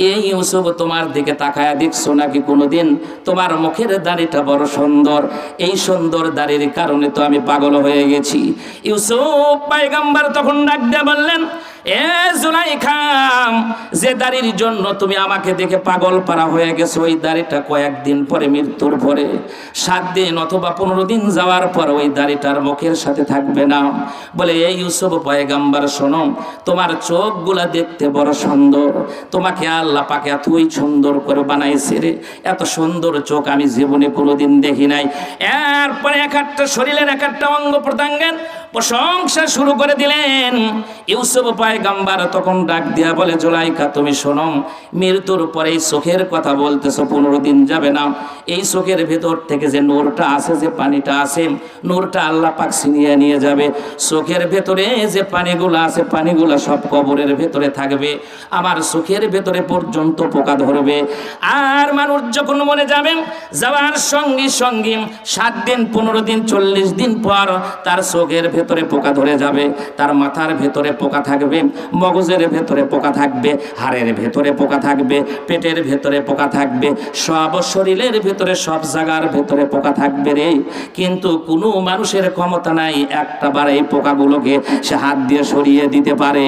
এই ইউসুফ তোমার দিকে তাকায়া দেখছো নাকি কোনোদিন? তোমার মুখের দাড়িটা বড় সুন্দর, এই সুন্দর দাড়ির কারণে তো আমি পাগল হয়ে গেছি। ইউসুফ পয়গম্বর তখন ডাক দিয়ে বললেন, এ জুলাইখা, যে দাড়ির জন্য তুমি আমাকে দেখে পাগল পারা হয়ে গেছো, ওই দাড়িটা কয়েকদিন পরে, মৃত্যুর পরে 7 দিন অথবা 15 দিন যাওয়ার পর ওই দাড়িটার মুখের সাথে থাকবে না। বলে এই ইউসুফ পয়গম্বর শোনো, তোমার চোখগুলা দেখতে বড় সুন্দর, তোমাকে আল্লাহ পাক এতই সুন্দর করে বানাইছে রে, এত সুন্দর চোখ আমি জীবনে কোনোদিন দেখি নাই। এরপরে এক একটা শরীরের এক একটা অঙ্গ প্রত্যঙ্গের প্রশংসা শুরু করে দিলেন। ইউসুফ পয়গম্বর তখন ডাক দিয়া বলে, জুলাইখা তুমি শোনো, মৃত্যুর পরে এই চোখের কথা বলতেছো, 15 দিন যাবে না, এই চোখের ভেতর থেকে যে নূরটা আছে, যে পানিটা আছে, নূরটা আল্লাহ পাক ছিনিয়ে নিয়ে যাবে। চোখের ভেতরে যে পানিগুলো আছে, পানিগুলো সব কবরের ভেতরে থাকবে, আমার চোখের ভেতরে পর্যন্ত পোকা ধরবে। আর মানুষ যখন মরে যাবেন, যাওয়ার সঙ্গে সঙ্গে 7 দিন 15 দিন 40 দিন পর তার চোখের ভেতরে পোকা ধরে যাবে, তার মাথার ভেতরে পোকা থাকবে, মগজের ভেতরে পোকা থাকবে, হাড়ের ভেতরে পোকা থাকবে, পেটের ভেতরে পোকা থাকবে, সব শরীরের ভেতরে সব জায়গার ভেতরে পোকা থাকবে রে। কিন্তু কোনো মানুষের ক্ষমতা নাই একটা বার এই পোকাগুলোকে সে হাত দিয়ে সরিয়ে দিতে পারে।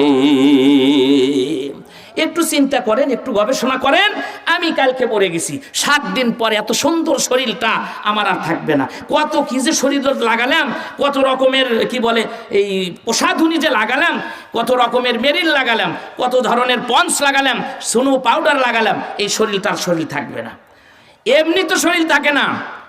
একটু চিন্তা করেন, একটু গবেষণা করেন। আমি কালকে পড়ে গেছি, 7 দিন পরে এত সুন্দর শরীরটা আমার আর থাকবে না। কত কি যে শরীর লাগালাম, কত রকমের কি বলে এই প্রসাধনী যে লাগালাম, কত রকমের মেরিল লাগালাম, কত ধরনের পঞ্চ লাগালাম, সুনু পাউডার লাগালাম, এই শরীরটার শরীর থাকবে না। এমনি তো শরীর থাকে না,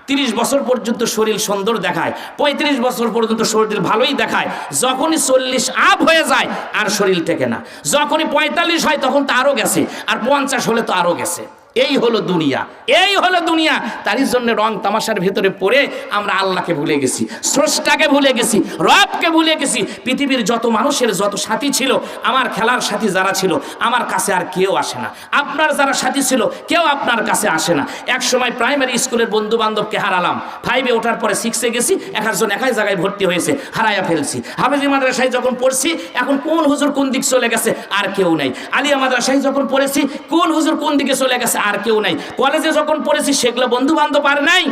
30 বছর পর্যন্ত শরীর সুন্দর দেখায়, 35 বছর পর্যন্ত শরীর ভালোই দেখায়, যখনই 40 আপ হয়ে যায় আর শরীর থেকে না, যখনই 45 হয় তখন তো আরও গেছে, আর 50 হলে তো আরও গেছে। এই হলো দুনিয়া, এই হলো দুনিয়া। তারই জন্য রং তামাশার ভেতরে পড়ে আমরা আল্লাহকে ভুলে গেছি, স্রষ্টাকে ভুলে গেছি, রবকে ভুলে গেছি। পৃথিবীর যত মানুষের যত সাথী ছিল, আমার খেলার সাথী যারা ছিল, আমার কাছে আর কেউ আসে না। আপনার যারা সাথী ছিল, কেউ আপনার কাছে আসে না। এক সময় প্রাইমারি স্কুলের বন্ধু বান্ধবকে হারালাম, 5-এ ওঠার পরে 6-এ গেছি, এক একজন একই জায়গায় ভর্তি হয়েছে, হারাইয়া ফেলছি। হাফেজি মাদ্রাসায় যখন পড়ছি, এখন কোন হুজুর কোন দিক চলে গেছে আর কেউ নাই। আলিয়া মাদ্রাসায় যখন পড়েছি, কোন হুজুর কোন দিকে চলে গেছে আর কেউ নাই। কলেজে যখন পড়েছি, সেগুলো বন্ধু বান্ধব আর নাই,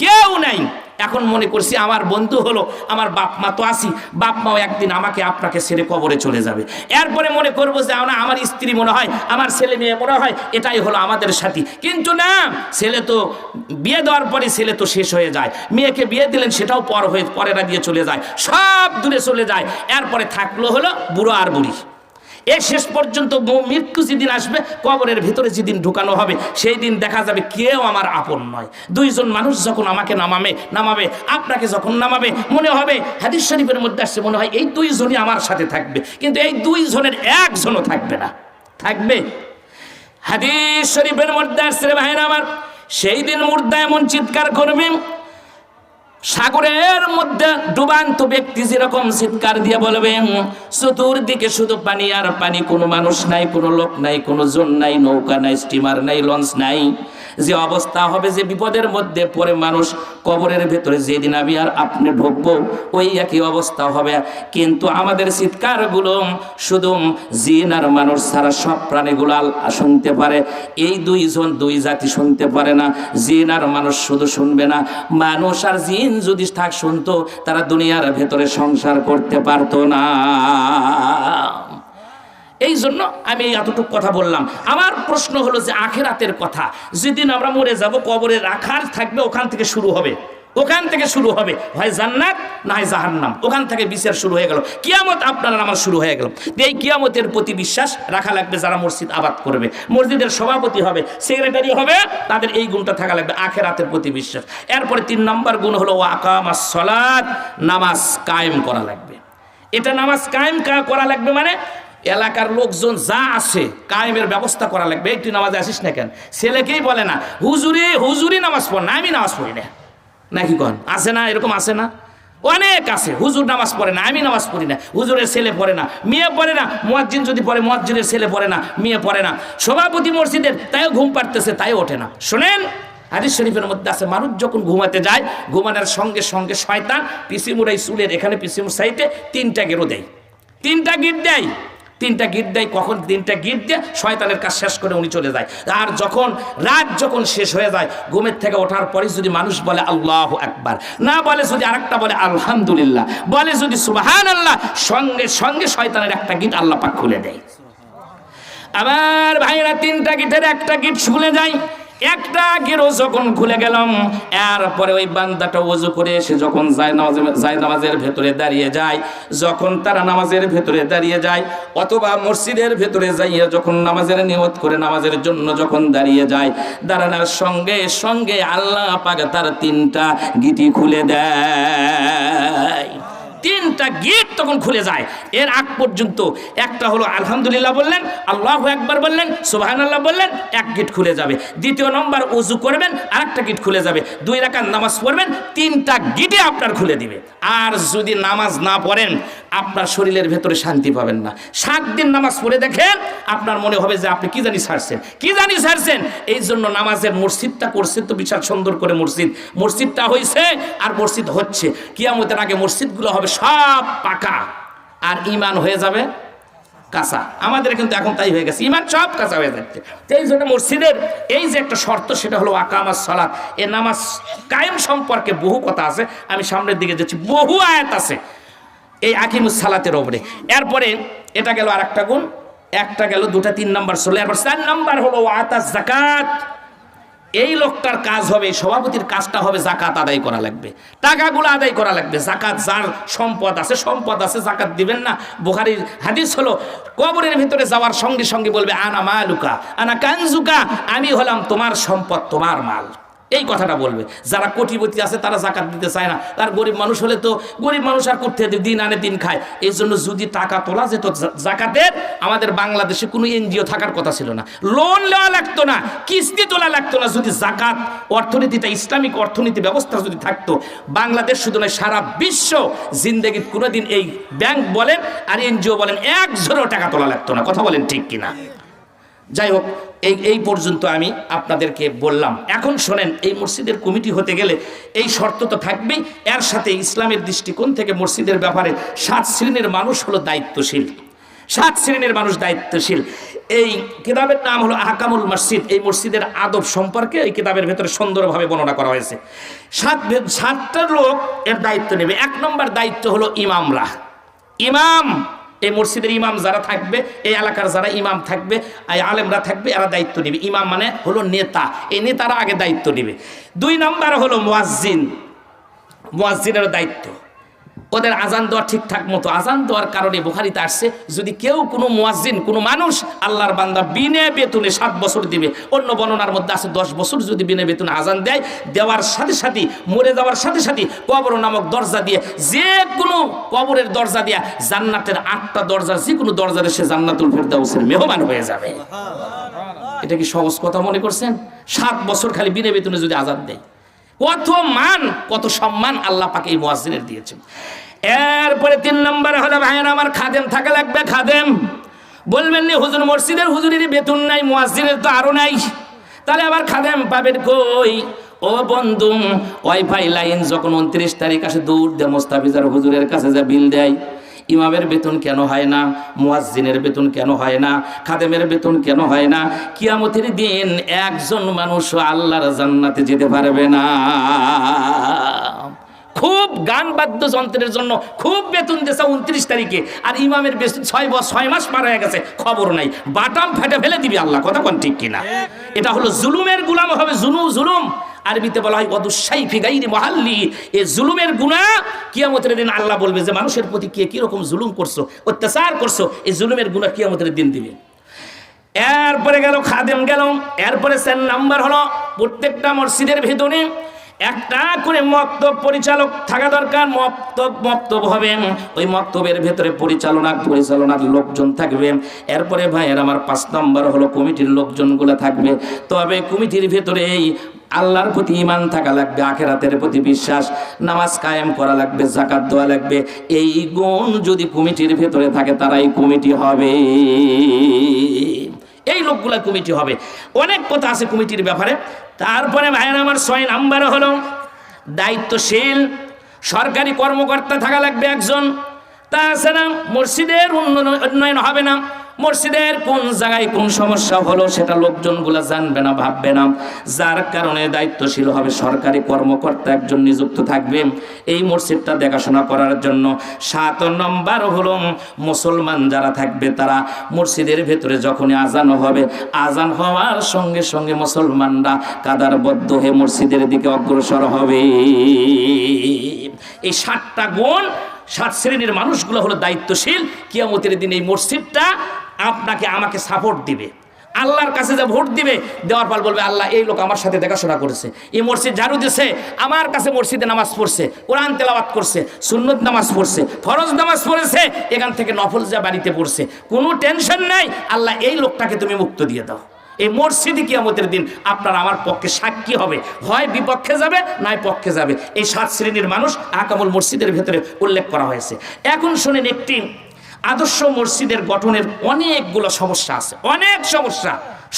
কেউ নাই। এখন মনে করছি আমার বন্ধু হলো আমার বাপ মা, তো আসি, বাপ মাও একদিন আমাকে আপনাকে ছেড়ে কবরে চলে যাবে। এরপরে মনে করবো যে আমার স্ত্রী মনে হয়, আমার ছেলে মেয়ে মনে হয় এটাই হলো আমাদের সাথী। কিন্তু না, ছেলে তো বিয়ে দেওয়ার পরে ছেলে তো শেষ হয়ে যায়, মেয়েকে বিয়ে দিলেন সেটাও পরেরা দিয়ে চলে যায়, সব দূরে চলে যায়। এরপরে থাকলো হলো বুড়ো আর বুড়ি। এই শেষ পর্যন্ত মৃত্যু যেদিন আসবে, কবরের ভিতরে যেদিন ঢুকানো হবে, সেই দিন দেখা যাবে কেউ আমার আপন নয়। 2 জন মানুষ যখন আমাকে নামাবে, আপনাকে যখন নামাবে, মনে হবে হাদিস শরীফের মধ্যে আসছে, মনে হয় এই 2 জনই আমার সাথে থাকবে, কিন্তু এই 2 জনের একজনও থাকবে না। থাকবে হাদিস শরীফের মধ্যে আসছে রে ভাইরা আমার, সেই দিন মুর্দা এমন চিৎকার করবে, সাগরের মধ্যে ডুবান্ত ব্যক্তি যেরকম চিৎকার দিয়ে বলবে, চতুর্দিকে শুধু পানি আর পানি, কোনো মানুষ নাই, কোনো লোক নাই, কোনো জন নাই, নৌকা নাই, স্টিমার নাই, লঞ্চ নাই। যে অবস্থা হবে, যে বিপদের মধ্যে পড়ে মানুষ কবরের ভেতরে যেদিন আমি আর আপনি ঢুকবো, ওই একই অবস্থা হবে। কিন্তু আমাদের চিৎকারগুলো শুধু জিন আর মানুষ ছাড়া সব প্রাণীগুলো শুনতে পারে। এই 2 জন 2 জাতি শুনতে পারে না। জিন আর মানুষ শুধু শুনবে না, মানুষ আর জিন মুয়াজ্জিন যদি থাক শুনতো, তারা দুনিয়ার ভেতরে সংসার করতে পারতো না। এই জন্য আমি এতটুকু কথা বললাম। আমার প্রশ্ন হলো যে আখিরাতের কথা, যেদিন আমরা মরে যাব কবরে রাখার থাকবে, ওখান থেকে শুরু হবে, ওখান থেকে শুরু হবে হয় জান্নাত না হয় জাহান্নাম, ওখান থেকে বিচার শুরু হয়ে গেল, কিয়ামত আপনার নামাজ শুরু হয়ে গেল। এই কিয়ামতের প্রতি বিশ্বাস রাখা লাগবে যারা মসজিদ আবাদ করবে, মসজিদের সভাপতি হবে, সেক্রেটারি হবে, তাদের এই গুণটা থাকা লাগবে, আখিরাতের প্রতি বিশ্বাস। এরপরে 3 নম্বর গুণ হলো আকামাস সালাত, নামাজ কায়েম করা লাগবে। এটা নামাজ কায়েম করা লাগবে মানে এলাকার লোকজন যা আছে কায়েমের ব্যবস্থা করা লাগবে। একটু নামাজে আসিস না কেন, ছেলেকেই বলে না হুজুরি নামাজ পড় না, আমি নামাজ পড়ি না, নাকি কন আছে না? এরকম আছে না? অনেক আছে, হুজুর নামাজ পড়ে না, আমি নামাজ পড়ি না, হুজুরের ছেলে পড়ে না, মেয়ে পড়ে না, মুয়াজ্জিন যদি পড়ে মুয়াজ্জিনের ছেলে পড়ে না, মেয়ে পড়ে না, সভাপতি মসজিদের তাইও ঘুম পাড়তেছে, তাইও ওঠে না। শোনেন, হাদিস শরীফের মধ্যে আছে, মানুষ যখন ঘুমাতে যায়, ঘুমানোর সঙ্গে সঙ্গে শয়তান পিসিমুড়াই চুলের এখানে পিসিমুর সাইডে 3টা গেরো দেয়, 3টা গিট দেয়, 3টা গিট দেয়। কখন 3টা গিট দিয়ে শয়তানের কাজ শেষ করে উনি চলে যায়। আর যখন রাত যখন শেষ হয়ে যায়, ঘুমের থেকে ওঠার পরে যদি মানুষ বলে আল্লাহু আকবার, না বলে যদি আরেকটা বলে আলহামদুলিল্লাহ, বলে যদি সুবহানাল্লাহ, সঙ্গে সঙ্গে শয়তানের একটা গিট আল্লাহ পাক খুলে দেয়। আমার ভাইরা 3টা গিটের একটা গিট খুলে যায়। একটা গেরো যখন খুলে গেলাম, এরপরে ওই বান্দাটা ওযু করে এসে যখন যায় নামাজের ভেতরে দাঁড়িয়ে যায়, যখন তারা নামাজের ভেতরে দাঁড়িয়ে যায় অথবা মসজিদের ভেতরে যাইয়া যখন নামাজের নিয়ত করে নামাজের জন্য যখন দাঁড়িয়ে যায়, দাঁড়ানোর সঙ্গে সঙ্গে আল্লাহ পাক তার 3টা গিটি খুলে দেয়। 3টা গিট তখন খুলে যায়। এর আগ পর্যন্ত একটা হলো আলহামদুলিল্লাহ বললেন, আল্লাহু আকবার বললেন, সুবহানাল্লাহ বললেন, এক গিট খুলে যাবে। দ্বিতীয় নম্বর ওযু করবেন, আরেকটা গিট খুলে যাবে। 2 রাকাত নামাজ পড়বেন, 3টা গিটে আপনার খুলে দিবে। আর যদি নামাজ না পড়েন, আপনার শরীরের ভেতরে শান্তি পাবেন না। 7 দিন নামাজ পড়ে দেখেন, আপনার মনে হবে যে আপনি কি জানি ছাড়ছেন। এই জন্য নামাজের মসজিদটা করছেন তো বিশাল সুন্দর করে, মসজিদটা হয়েছে আর মসজিদ হচ্ছে। কিয়ামতের আগে মসজিদগুলো হবে সব পাকা আর ঈমান হয়ে যাবে কাঁচা। আমাদের কিন্তু এখন তাই হয়ে গেছে, ঈমান সব কাঁচা হয়ে যাচ্ছে। এই জন্য মসজিদের এই যে একটা শর্ত, সেটা হলো আকামাস সালাত। এই নামাজ কায়েম সম্পর্কে বহু কথা আছে, আমি সামনের দিকে যাচ্ছি, বহু আয়াত আছে এই আকিমুস সালাতের ওপরে। এরপরে এটা গেল আরেকটা গুণ, একটা গেল, 2টা 3 নাম্বার চলে। এরপর 4 নাম্বার হলো আতাস যাকাত। এই লোকটার কাজ হবে, সভাপতির কাজটা হবে জাকাত আদায় করা লাগবে, টাকাগুলো আদায় করা লাগবে। জাকাত, যার সম্পদ আছে জাকাত দিবেন না। বুখারীর হাদিস হলো, কবরের ভিতরে যাওয়ার সঙ্গে সঙ্গে বলবে আনা মালুকা আনা কানজুকা, আমি হলাম তোমার সম্পদ, তোমার মাল। এই কথাটা বলবে। যারা কোটিপতি আছে তারা জাকাত দিতে চায় না, তার গরিব মানুষ হলে তো গরিব মানুষ আর করতে দিন আনে দিন খায়। এই জন্য যদি টাকা তোলা যেত জাকাতের, আমাদের বাংলাদেশে কোনো এনজিও থাকার কথা ছিল না, লোন নেওয়া লাগতো না, কিস্তি তোলা লাগতো না। যদি জাকাত অর্থনীতিটা, ইসলামিক অর্থনীতি ব্যবস্থা যদি থাকতো, বাংলাদেশ শুধু নয় সারা বিশ্ব জিন্দেগিত কোনোদিন এই ব্যাংক বলেন আর এনজিও বলেন একজনও টাকা তোলা লাগতো না। কথা বলেন ঠিক কিনা? যাই হোক, এই পর্যন্ত আমি আপনাদেরকে বললাম। এখন শোনেন, এই মসজিদের কমিটি হতে গেলে এই শর্ত তো থাকবেই, এর সাথে ইসলামের দৃষ্টিকোণ থেকে মসজিদের ব্যাপারে 7 শ্রেণীর মানুষ হলো দায়িত্বশীল। 7 শ্রেণীর মানুষ দায়িত্বশীল। এই কিতাবের নাম হলো আহকামুল মসজিদ। এই মসজিদের আদব সম্পর্কে এই কিতাবের ভেতরে সুন্দরভাবে বর্ণনা করা হয়েছে। 7টা লোক এর দায়িত্ব নেবে। 1 নম্বর দায়িত্ব হলো ইমামরা। ইমাম, এই মসজিদের ইমাম যারা থাকবে, এই এলাকার যারা ইমাম থাকবে, এই আলেমরা থাকবে, এরা দায়িত্ব নেবে। ইমাম মানে হলো নেতা, এই নেতারা আগে দায়িত্ব নেবে। 2 নম্বর হলো মুয়াজ্জিনের দায়িত্ব। ওদের আজান দেওয়া ঠিকঠাক মতো আজান দেওয়ার কারণে বুখারীতে আসছে, যদি কেউ কোনো মুয়াজ্জিন, কোনো মানুষ আল্লাহর বান্দা বিনা বেতনে 7 বছর দিবে, অন্য বর্ণনার মধ্যে আছে 10 বছর যদি বিনা বেতনে আজান দেয়, দেওয়ার সাথে সাথে মরে যাওয়ার সাথে সাথে কবর নামক দরজা দিয়ে, যে কোনো কবরের দরজা দিয়ে জান্নাতের 8টা দরজা, যে কোনো দরজা দিয়ে সে জান্নাতুল ফেরদাউসের মেহমান হয়ে যাবে। এটা কি সহজ কথা মনে করছেন? 7 বছর খালি বিনা বেতনে যদি আজান দেয়, কত মান, কত সম্মান আল্লাহ পাক এই মুয়াজ্জিনের দিয়েছেন। এরপরে 3 নম্বরে হলো ভাইয়েরা আমার, খাদেম থাকা লাগবে। খাদেম বলবেন নি হুজুর মসজিদের হুজুরের বেতন নাই, মুয়াজ্জিনের তো আরো নাই, তাহলে আবার খাদেম পাবেন কই? ও বন্ধু, ওয়াইফাই লাইন যখন 29 তারিখ আসে, দৌড় দেয় মোস্তাফিজার হুজুরের কাছে যা বিল দেয়। ইমামের বেতন কেন হয় না? মুয়াজ্জিনের বেতন কেন হয় না? খাদেমের বেতন কেন হয় না? কিয়ামতের দিন একজন মানুষ আল্লাহর জান্নাতে যেতে পারবে না। খুব গান বাদ্যযন্ত্রের জন্য খুব বেতন দিয়েছে 29 তারিখে, আর ইমামের বেতন 6 মাস পার হয়ে গেছে, খবর নাই, বাটাম ফেটে ফেলে দিবি আল্লাহ, কথা কোন ঠিক কিনা? এটা হলো জুলুমের গুলাম হবে, জুলুম। আরবিতে বলা হয় ওয়াদুসাইফি গাইরি মুহাল্লি, এই জুলুমের গুনাহ কিয়ামতের দিন আল্লাহ বলবে যে মানুষের প্রতি কে কি রকম জুলুম করছো, অত্যাচার করছো, এই জুলুমের গুনাহ কিয়ামতের দিন দিবে। এরপরে গেল খাদেম গেল, এরপরে 4 নাম্বার হলো প্রত্যেকটা মসজিদের ভিতরে একটা করে মক্তব পরিচালক থাকা দরকার। মক্তব হবে, ওই মক্তবের ভেতরে পরিচালনার লোকজন থাকবে। এরপরে ভাইয়ের আমার 5 নম্বর হলো কমিটির লোকজনগুলো থাকবে। তবে কমিটির ভেতরে এই আল্লাহর প্রতি ঈমান থাকা লাগবে, আখিরাতের প্রতি বিশ্বাস, নামাজ কায়েম করা লাগবে, যাকাত দেওয়া লাগবে। এই গুণ যদি কমিটির ভেতরে থাকে তারাই কমিটি হবে, এই লোকগুলা কমিটি হবে। অনেক কথা আছে কমিটির ব্যাপারে। তারপরে ভাইয়ের আমার 6 নাম্বার হলো দায়িত্বশীল সরকারি কর্মকর্তা থাকা লাগবে একজন। তাছাড়া মসজিদের উন্নয়ন হবে না, মসজিদের কোন জায়গায় কোন সমস্যা হলো সেটা লোকজনগুলা জানবে না, ভাববে না, যার কারণে দায়িত্বশীল হবে সরকারি কর্মকর্তা একজন নিযুক্ত থাকবে এই মসজিদটা দেখাশোনা করার জন্য। 7 নম্বর হলো মুসলমান যারা থাকবে তারা মসজিদের ভেতরে যখনই আজান হবে, আজান হওয়ার সঙ্গে সঙ্গে মুসলমানরা কাদারবদ্ধ হয়ে মসজিদের দিকে অগ্রসর হবে। এই 7টা গুণ, 7 শ্রেণীর মানুষগুলো হলো দায়িত্বশীল। কিয়ামতের দিন এই মসজিদটা আপনাকে আমাকে সাপোর্ট দিবে, আল্লাহর কাছে যা ভোট দিবে, দেওয়ার পর বলবে আল্লাহ এই লোক আমার সাথে দেখাশোনা করেছে, এই মসজিদ ঝাড়ু দিয়েছে, আমার কাছে মসজিদে নামাজ পড়ছে, কোরআন তেলাওয়াত করছে, সুন্নত নামাজ পড়ছে, ফরজ নামাজ পড়েছে, এখান থেকে নফল যা বাড়িতে পড়ছে, কোনো টেনশন নাই, আল্লাহ এই লোকটাকে তুমি মুক্ত দিয়ে দাও। এই মসজিদে কিয়ামতের দিন আপনার আমার পক্ষে সাক্ষী হবে, হয় বিপক্ষে যাবে নয় পক্ষে যাবে। এই 7 শ্রেণীর মানুষ আকামুল মসজিদের ভেতরে উল্লেখ করা হয়েছে। এখন শুনেন, একটি আদর্শ মসজিদের গঠনের অনেকগুলো সমস্যা আছে, অনেক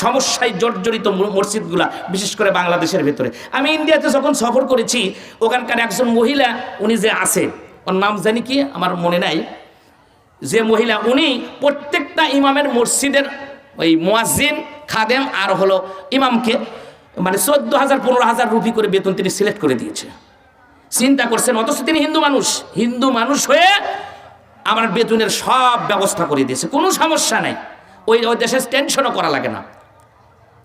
সমস্যায় জর্জরিত মসজিদগুলা, বিশেষ করে বাংলাদেশের ভেতরে। আমি ইন্ডিয়াতে যখন সফর করেছি, ওখানকার একজন মহিলা, উনি যে আছে, ওর নাম জানি কি আমার মনে নাই, যে মহিলা, উনি প্রত্যেকটা ইমামের মসজিদের ওই মুয়াজ্জিন, খাদেম আর হলো ইমামকে মানে 14,000 15,000 রুপি করে বেতন তিনি সিলেক্ট করে দিয়েছে। চিন্তা করছেন, অথচ তিনি হিন্দু মানুষ হয়ে আমার বেতনের সব ব্যবস্থা করে দিয়েছে, কোনো সমস্যা নাই, ওই দেশে টেনশনও করা লাগে না।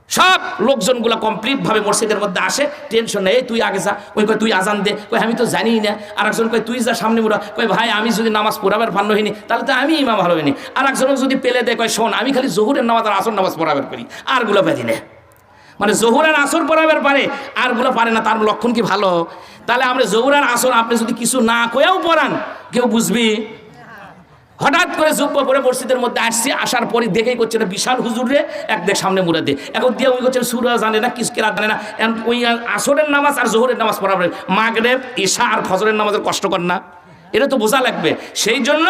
সব লোকজনগুলো কমপ্লিটভাবে মসজিদের মধ্যে আসে, টেনশন নেই, তুই আগে যা, ওই কয় তুই আজান দে, কই আমি তো জানি না, আর একজন কয় তুই যা সামনে মুড়া, কয় ভাই আমি যদি নামাজ পড়াবার ভালো হইনি তাহলে তো আমি ইমাম ভালো হইনি, আর একজন যদি পেলে দেয়, কয় শোন আমি খালি জোহরের নামাজ আর আসর নামাজ পড়াবার করি, আরগুলো বেঁধি না, মানে জোহর আর আসর পড়াবার পারে, আরগুলো পারে না, তার লক্ষণ কি ভালো? তাহলে আমরা জোহর আর আসর আপনি যদি কিছু না কয়েও পড়ান, কেউ বুঝবি? হঠাৎ করে জুব্বা পরে মসজিদের মধ্যে আসছি, আসার পরে দেখেই করছে এটা বিশাল হুজুরে এক দেখ সামনে মুড়ে দে, এখন দিয়ে ওই করছেন সুরা জানে না, কিছু কেরাত জানে না, ওই আসরের নামাজ আর জোহরের নামাজ পড়াবে, মাগরিব ঈশা আর ফজরের নামাজের কষ্ট কর না, এটা তো বোঝা লাগবে। সেই জন্য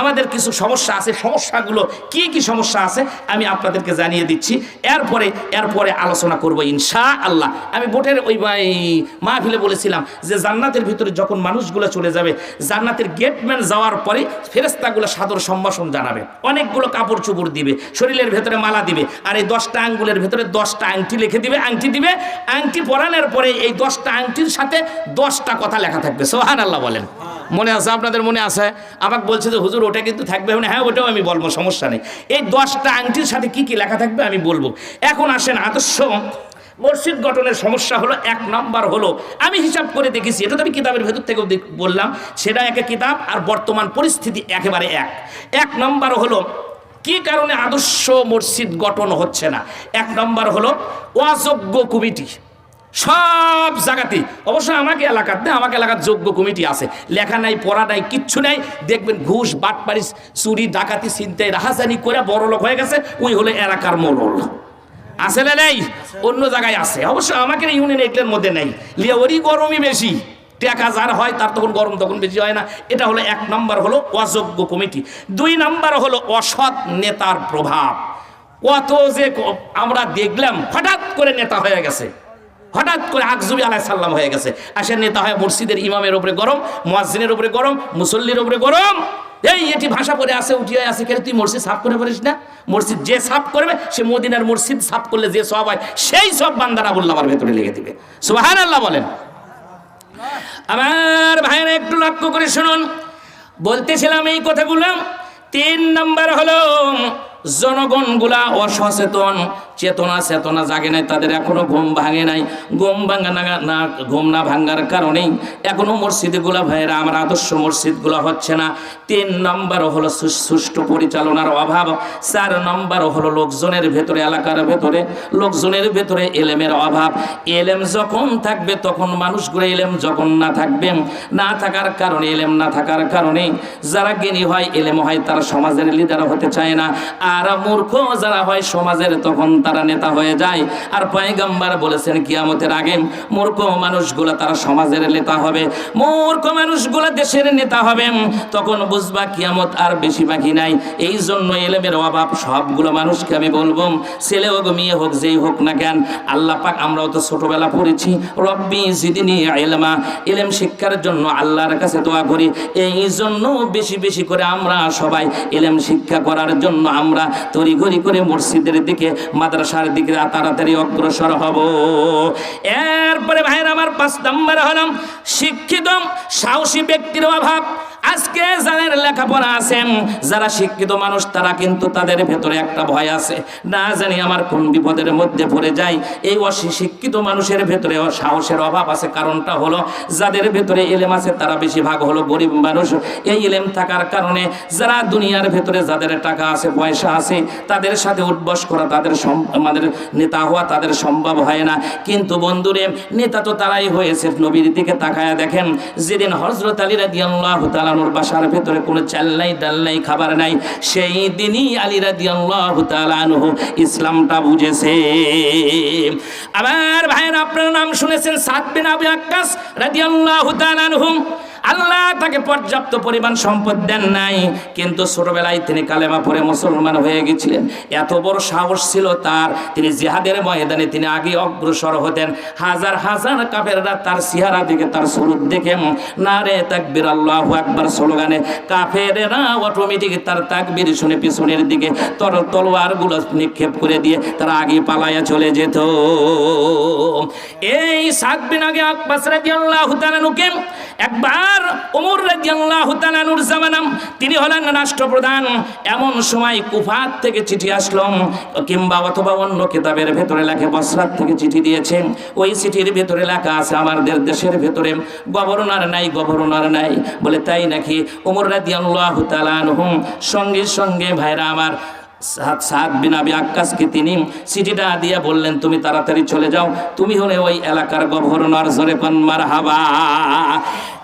আমাদের কিছু সমস্যা আছে, সমস্যাগুলো কি কি সমস্যা আছে আমি আপনাদেরকে জানিয়ে দিচ্ছি, এরপরে আলোচনা করব ইনশাআল্লাহ। আমি বোটের ওই মাহফিলে বলেছিলাম যে জান্নাতের ভিতরে যখন মানুষগুলো চলে যাবে, জান্নাতের গেটম্যান যাওয়ার পরে ফেরেশতাগুলো সাদর সম্ভাষণ জানাবে, অনেকগুলো কাপড় চোপড় দিবে, শরীরের ভেতরে মালা দিবে, আর এই 10টা আঙ্গুলের ভেতরে 10টা আংটি লিখে দিবে, আংটি পরানোর পরে এই 10টা আংটির সাথে 10টা কথা লেখা থাকবে। সুবহানাল্লাহ বলেন, মনে আছে? আপনাদের মনে আছে? আমাকে বলছে যে হুজুর ওটা কিন্তু থাকবে, হ্যাঁ ওটাও আমি বলবো, সমস্যা নেই। এই 10টা আংটির সাথে কি কি লেখা থাকবে আমি বলবো। এখন আসেন, আদর্শ মসজিদ গঠনের সমস্যা হলো, 1 নম্বর হলো, আমি হিসাব করে দেখেছি, এটা তো আমি কিতাবের ভেতর থেকে বললাম, সেটা একটা কিতাব আর বর্তমান পরিস্থিতি একেবারে 1 নম্বর হলো কি কারণে আদর্শ মসজিদ গঠন হচ্ছে না। 1 নম্বর হলো অযোগ্য কমিটি। সব জায়গাতে, অবশ্য আমাকে এলাকার যোগ্য কমিটি আছে, লেখা নাই, পড়া নাই, কিচ্ছু নাই, দেখবেন ঘুষ বাটপাড়ি চুরি ডাকাতি ছিনতাই রাহাজানি করে বড় লোক হয়ে গেছে, ওই হলো এলাকার মোড়ল। আছে না নেই? অন্য জায়গায় আছে, অবশ্য আমাকে ইউনিয়ন এগুলোর মধ্যে নেই, লিয়া ওরই গরমই বেশি, টাকা যার হয় তার তখন গরম তখন বেশি হয় না। এটা হলো 1 নম্বর হলো অযোগ্য কমিটি। 2 নম্বর হলো অসৎ নেতার প্রভাব। কত যে আমরা দেখলাম হঠাৎ করে নেতা হয়ে গেছে, হঠাৎ করে আকজুবি আলাইহিস সালাম হয়ে গেছে, আসে নেতা হয় মসজিদের ইমামের উপরে গরম, মুয়াজ্জিনের উপরে গরম, মুসল্লির উপরে গরম, এটি ভাষা পড়ে আছে, উঠিয়ে আছে, কেন তুই মসজিদ সাফ করে পারিস না? মসজিদ যে সাফ করবে, সে মদিনার মসজিদ সাফ করলে যে সব হয়, সেই সব বান্দারা বললাম আমার ভেতরে লেগে দিবে। সুবহানাল্লাহ বলেন। আমার ভাইরা একটু লক্ষ্য করে শুনুন, বলতেছিলাম এই কথাগুলো। 3 নম্বর হলো জনগণগুলা অসচেতন, চেতনা চেতনা জাগে নাই, তাদের এখনো ঘুম ভাঙে নাই। ঘুম না ভাঙার কারণেই এখনো মসজিদগুলা ভাইরা আমার আদর্শ মসজিদগুলো হচ্ছে না। 3 নম্বর হলো সুষ্ঠু পরিচালনার অভাব। 4 নম্বর হলো লোকজনের ভেতরে, এলাকার ভেতরে লোকজনের ভেতরে এলেমের অভাব। এলেম যখন থাকবে তখন মানুষগুলো, এলেম যখন না থাকবে, না থাকার কারণে, এলেম না থাকার কারণে যারা জ্ঞানী হয়, এলেম হয়, তারা সমাজের লিডার হতে চায় না। আর মূর্খ যারা হয় সমাজের, তখন তারা নেতা হয়ে যায়। আর পয়গম্বর বলেছেন কিয়ামতের আগে মূর্খ মানুষগুলা তারা সমাজের নেতা হবে, মূর্খ মানুষগুলা দেশের নেতা হবে। তখন বুঝবা কিয়ামত আর বেশি বাকি নাই। এই জন্য এলেমের অভাব সবগুলো মানুষকে আমি বলবো, ছেলে হোক মেয়ে হোক যেই হোক না কেন, আল্লাহ পাক, আমরাও তো ছোটবেলা পড়েছি রব্বি জিদনি ইলমা, ইলম শিক্ষার জন্য আল্লাহর কাছে দোয়া করি। এই জন্য বেশি বেশি করে আমরা সবাই ইলম শিক্ষা করার জন্য আমরা তড়িঘড়ি করে মসজিদের দিকে, মাদ্রাসার দিকে তাড়াতাড়ি অগ্রসর হব। এরপরে ভাইরা আমার 5 নম্বর হলাম শিক্ষিত সাহসী ব্যক্তির অভাব। আজকে যাদের লেখাপড়া আছেন, যারা শিক্ষিত মানুষ, তারা কিন্তু তাদের ভেতরে একটা ভয় আছে, না জানি আমার কোন বিপদের মধ্যে পড়ে যাই। এই অশিক্ষিত মানুষের ভেতরে সাহসের অভাব আছে। কারণটা হলো যাদের ভেতরে এলেম আছে তারা বেশিরভাগ হলো গরিব মানুষ। এই এলেম থাকার কারণে যারা দুনিয়ার ভেতরে, যাদের টাকা আছে, পয়সা আছে, তাদের সাথে উঠবস করা, তাদের আমাদের নেতা হওয়া তাদের সম্ভব হয় না। কিন্তু বন্ধুরে, নেতা তো তারাই হয়েছে। নবীর দিকে তাকায়া দেখেন, যেদিন হযরত আলী রাদিয়াল্লাহু তাআলা বাসার ভেতরে কোনো চাল নাই, ডাল নাই, খাবার নাই, সেই দিনই আলী রাদিয়াল্লাহু তাআলা আনহু ইসলামটা বুঝেছে। আবার ভাইয়ের আপনার নাম শুনেছেন সাদ বিন আবি ওয়াক্কাস রাদিয়াল্লাহু তাআলা আনহু। আল্লাহ তাকে পর্যাপ্ত পরিমাণ সম্পদ দেন নাই, কিন্তু ছোটবেলায় তিনি কালেমা পড়ে মুসলমান হয়ে গেছিলেন। এত বড় সাহস ছিল তার, তিনি জিহাদের ময়দানে তিনি আগে অগ্রসর হতেন। হাজার হাজার কাফেররা তার চেহারা দিকে, তার সুরত দেখে নারে তাকবীর আল্লাহু আকবার স্লোগানে কাফেররা অটোমেটিক তার তাকবীর শুনে পিছনের দিকে তলোয়ারগুলো নিক্ষেপ করে দিয়ে তারা আগে পালায়া চলে যেত। এই সাদ বিন আবি ওয়াক্কাস রাদিয়াল্লাহু তাআলা আনহুকে একবার ওমর রাদিয়াল্লাহু তাআলা আনহুর জামানাম, তিনি হলেন রাষ্ট্রপ্রধান। এমন সময় কুফাত থেকে চিঠি আসলো, কিংবা অথবা অন্য কিতাবের ভেতরে লেখে বসরাত থেকে চিঠি দিয়েছে। ওই চিঠির ভেতরে লেখা আছে আমাদের দেশের ভেতরে গভর্নর নাই, গভর্নর নাই। বলে তাই নাকি? ওমর রাদিয়াল্লাহু তাআলা আনহু সঙ্গে সঙ্গে ভাইরা আমার সাদ বিন আবি ওয়াক্কাসকে তিনি চিঠিটা দিয়া বললেন, তুমি তাড়াতাড়ি চলে যাও, তুমি হলে ওই এলাকার গভর্নর। জোরে কোন মারহাবা।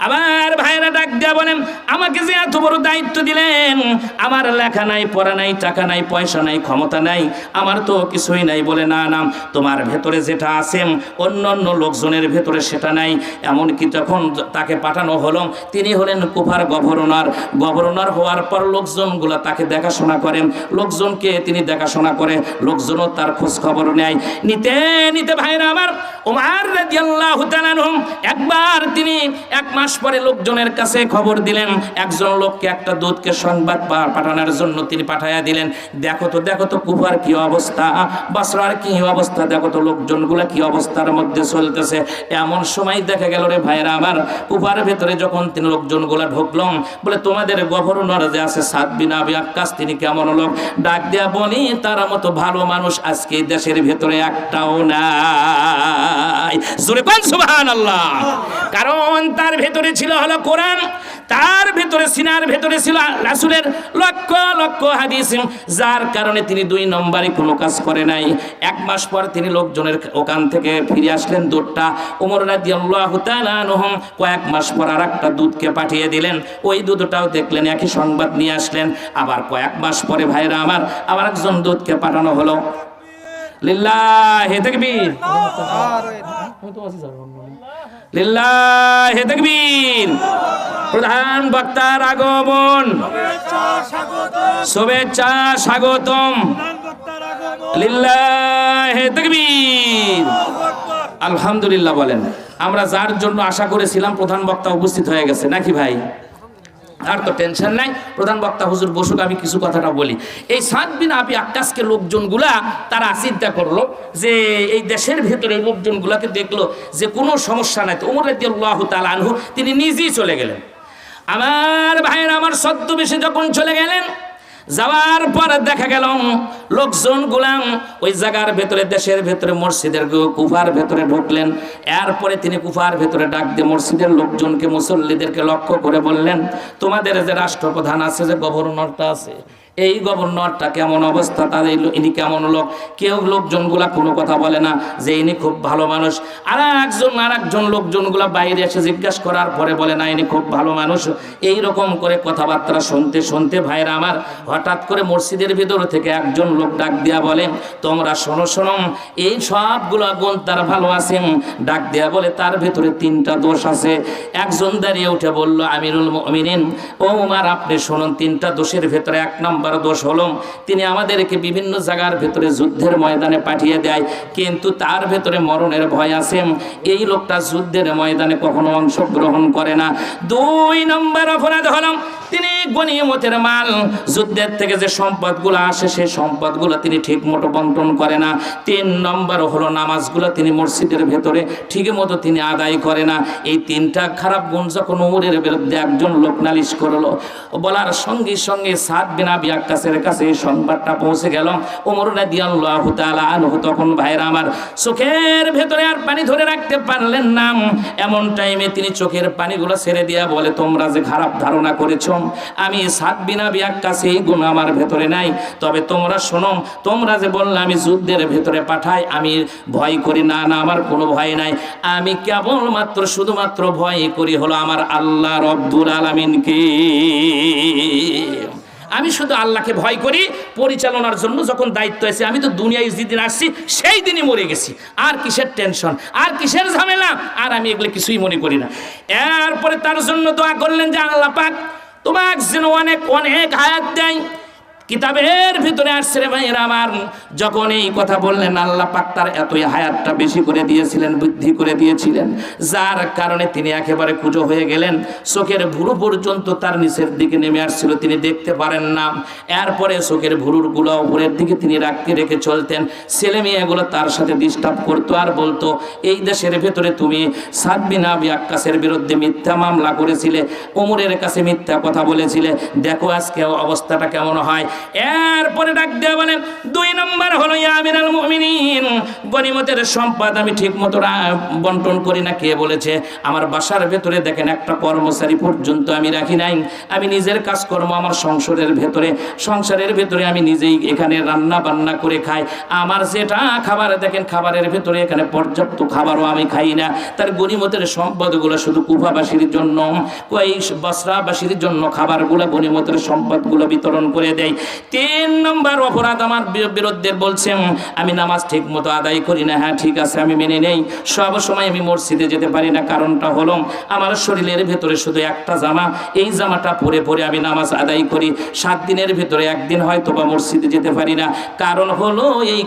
আবার ভাইরা ডাক দিয়া বলেন, আমাকে যে এত বড় দায়িত্ব দিলেন, আমার লেখা নাই, পড়া নাই, টাকা নাই, পয়সা নাই, ক্ষমতা নাই, আমার তো কিছুই নাই। বলে না না, তোমার ভেতরে যেটা আছে অন্য অন্য লোকজনের ভেতরে সেটা নাই। এমনকি যখন তাকে পাঠানো হলো, তিনি হলেন কুফার গভর্নর। গভর্নর হওয়ার পর লোকজনগুলো তাকে দেখাশোনা করেন, লোকজনকে তিনি দেখাশোনা করে, লোকজনও তার খোঁজ খবর নেয়। নিতে নিতে ভাইরা আমার ওমর রাদিয়াল্লাহু তাআলা আনহু একবার তিনি 1 মাস পরে লোকজনের কাছে খবর দিলেন। একজন লোককে, একটা দূতকে সংবাদ পাঠানোর জন্য তিনি পাঠাইয়া দিলেন, দেখো তো কুফার কি অবস্থা, বসরার কি অবস্থা, দেখো তো লোকজনগুলা কি অবস্থার মধ্যে চলতেছে। এমন সময় দেখা গেল রে ভাইরা আমার, কুফার ভেতরে যখন তিনি লোকজনগুলা ঢুকলাম, বলে তোমাদের গভর্নর যে আছে সাদ বিন আবি ওয়াক্কাস, তিনি কেমন লোক? ডাক দেয়া বলি, তার মতো ভালো মানুষ আজকে দেশের ভেতরে একটাও নাই। জোরে কোন সুবহানাল্লাহ। কারণ তার ভেতরে ছিল হলো কোরআন, তার ভেতরে সিনার ভেতরে ছিল রাসূলের লক্ষ লক্ষ হাদিস, যার কারণে তিনি 2 নম্বরে কোনো কাজ করে নাই। 1 মাস পর তিনি লোকজনের ওখান থেকে ফিরে আসলেন দূতটা। ওমর রাদিয়াল্লাহু তাআলা আনহু কয়েক মাস পর আরেকটা দূতকে পাঠিয়ে দিলেন। ওই দূতটাও দেখলেন, একই সংবাদ নিয়ে আসলেন। আবার কয়েক মাস পরে ভাইরা আমার আবার একজন দূতকে পাঠানো হলো। লিল্লাহি তাকবীর, লিল্লাহি তাকবীর। প্রধান বক্তার আগমন, শুভেচ্ছা স্বাগতম। লিল্লাহি তাকবীর। আলহামদুলিল্লাহ বলেন। আমরা যার জন্য আশা করেছিলাম প্রধান বক্তা উপস্থিত হয়ে গেছে নাকি ভাই? আর তো টেনশন নাই, প্রধান বক্তা হুজুর বসুক, আমি কিছু কথাটা বলি। এই সাদ বিন আবি আক্কাসকে লোকজনগুলা তারা চিন্তা করলো যে এই দেশের ভেতরে এই লোকজনগুলাকে দেখলো যে কোনো সমস্যা নাই, তো ওমর রাদিয়াল্লাহু তাআলা আনহু তিনি নিজেই চলে গেলেন। আমার ভাইয়ের আমার ছদ্মবেশে যখন চলে গেলেন, যাওয়ার পর দেখা গেল লোকজন গুলাম ওই জায়গার ভেতরে, দেশের ভেতরে মসজিদের কুফার ভেতরে ঢুকলেন। এরপরে তিনি কুফার ভেতরে ডাক দিয়ে মসজিদের লোকজনকে, মুসল্লিদেরকে লক্ষ্য করে বললেন, তোমাদের যে রাষ্ট্রপ্রধান আছে, যে গভর্নরটা আছে, এই গভর্নরটা কেমন অবস্থা, তাদের ইনি কেমন লোক? কেউ লোকজনগুলা কোনো কথা বলে না যে ইনি খুব ভালো মানুষ। আর একজন লোকজনগুলা বাইরে এসে জিজ্ঞাসা করার পরে বলে না, ইনি খুব ভালো মানুষ। এই রকম করে কথাবার্তা শুনতে শুনতে ভাইরা আমার, হঠাৎ করে মসজিদের ভিতর থেকে একজন লোক ডাক দিয়া বলে, তোমরা শোনো শোনো, এই সবগুলো গুণ তার ভালো আছেন। ডাক দিয়া বলে তার ভিতরে 3টা দোষ আছে। একজন দাঁড়িয়ে উঠে বলল, আমিরুল মুমিনিন ও উমর, আপনি শুনুন, 3টা দোষের ভেতরে 1 নম্বর দোষ হলো তিনি আমাদেরকে বিভিন্ন জায়গার ভেতরে যুদ্ধের ময়দানে পাঠিয়ে দেয়, কিন্তু তার ভেতরে মরণের ভয় আছে। এই লোকটা যুদ্ধের ময়দানে কখনো অংশগ্রহণ করে না। 2 নম্বর অপরাধ হলো তিনি গনিমতের মাল, যুদ্ধের থেকে যে সম্পদগুলো আসে সেই সম্পদগুলো তিনি ঠিক মতো বন্টন করে না। 3 নম্বর হলো নামাজগুলো তিনি মসজিদের ভেতরে ঠিক মতো তিনি আদায় করে না। এই 3টা খারাপ গুণ যখন ওমরের বিরুদ্ধে একজন লোক নালিশ করলো, বলার সঙ্গে সঙ্গে সাদ বিন আবি আক্কাসের কাছে এই সংবাদটা পৌঁছে গেল। ওমর রাদিয়াল্লাহু তাআলা আনহু তখন ভাইরা আমার চোখের ভেতরে আর পানি ধরে রাখতে পারলেন না। এমন টাইমে তিনি চোখের পানিগুলো ছেড়ে দিয়া বলে, তোমরা যে খারাপ ধারণা করেছো আমি সাদ বিন আবি আক্কাস, এই গুণ আমার ভেতরে নাই। তবে তোমরা শোনো, তোমরা যে বললে আমি যুদ্ধের ভেতরে পাঠাই, আমি ভয় করি না, না আমার কোনো ভয় নাই। আমি কেবলমাত্র শুধুমাত্র ভয় করি হলো আমার আল্লাহ রব্বুল আলামিনকে। আমি শুধু আল্লাহকে ভয় করি। পরিচালনার জন্য যখন দায়িত্ব আছে, আমি তো দুনিয়ায় যেদিন আসছি সেই দিনই মরে গেছি। আর কিসের টেনশন, আর কিসের ঝামেলা, আর আমি এগুলো কিছুই মনে করি না। এরপরে তার জন্য দোয়া করলেন যে আল্লাহ পাক তোমাকে যেন অনেক অনেক হায়াত দেয়। কিতাবের ভিতরে আসছে রে ভাইরা আমার, যখন এই কথা বললেন আল্লাহ পাক তার এতই হায়াতটা বেশি করে দিয়েছিলেন, বৃদ্ধি করে দিয়েছিলেন, যার কারণে তিনি একেবারে কুঁজো হয়ে গেলেন। চোখের ভুরু পর্যন্ত তার নিচের দিকে নেমে আসছিল, তিনি দেখতে পারেন না। এরপরে চোখের ভুরুরগুলো উপরের দিকে তিনি রেখে চলতেন। ছেলে মেয়েগুলো তার সাথে ডিস্টার্ব করতো আর বলতো, এই দেশের ভেতরে তুমি সাদ বিন আবি আক্কাসের বিরুদ্ধে মিথ্যা মামলা করেছিলে, ওমরের কাছে মিথ্যা কথা বলেছিলে, দেখো আজকে অবস্থাটা কেমন হয়। এরপরে ডাক দেয়া বলেন, 2 নম্বর হলো ইয়া আমিরুল মুমিনিন, গনিমতের সম্পদ আমি ঠিক মতো বন্টন করি না। কে বলেছে? আমার বাসার ভেতরে দেখেন একটা কর্মচারী পর্যন্ত আমি রাখি নাই। আমি নিজের কাজকর্ম আমার সংসারের ভেতরে আমি নিজেই এখানে রান্না বান্না করে খাই। আমার যেটা খাবার দেখেন, খাবারের ভেতরে এখানে পর্যাপ্ত খাবারও আমি খাই না। তার গনিমতের সম্পদগুলো শুধু কুফাবাসীর জন্য, বসরাবাসীর জন্য খাবারগুলো, গনিমতের সম্পদগুলো বিতরণ করে দেয়। 3 নম্বর অপরাধ আমার বিরুদ্ধে বলছেন, আমি নামাজ ঠিক মতো আদায় করি না। হ্যাঁ ঠিক আছে, আমি মেনে নেই। সব সময় আমি মসজিদে যেতে পারি না, কারণটা হলো আমার শরীরের ভেতরে শুধু একটা জামা, এই জামাটা পরে পরে আমি নামাজ আদায় করি। 7 দিনের ভেতরে 1 দিন হয়তো বা মসজিদে যেতে পারি না, কারণ হলো এই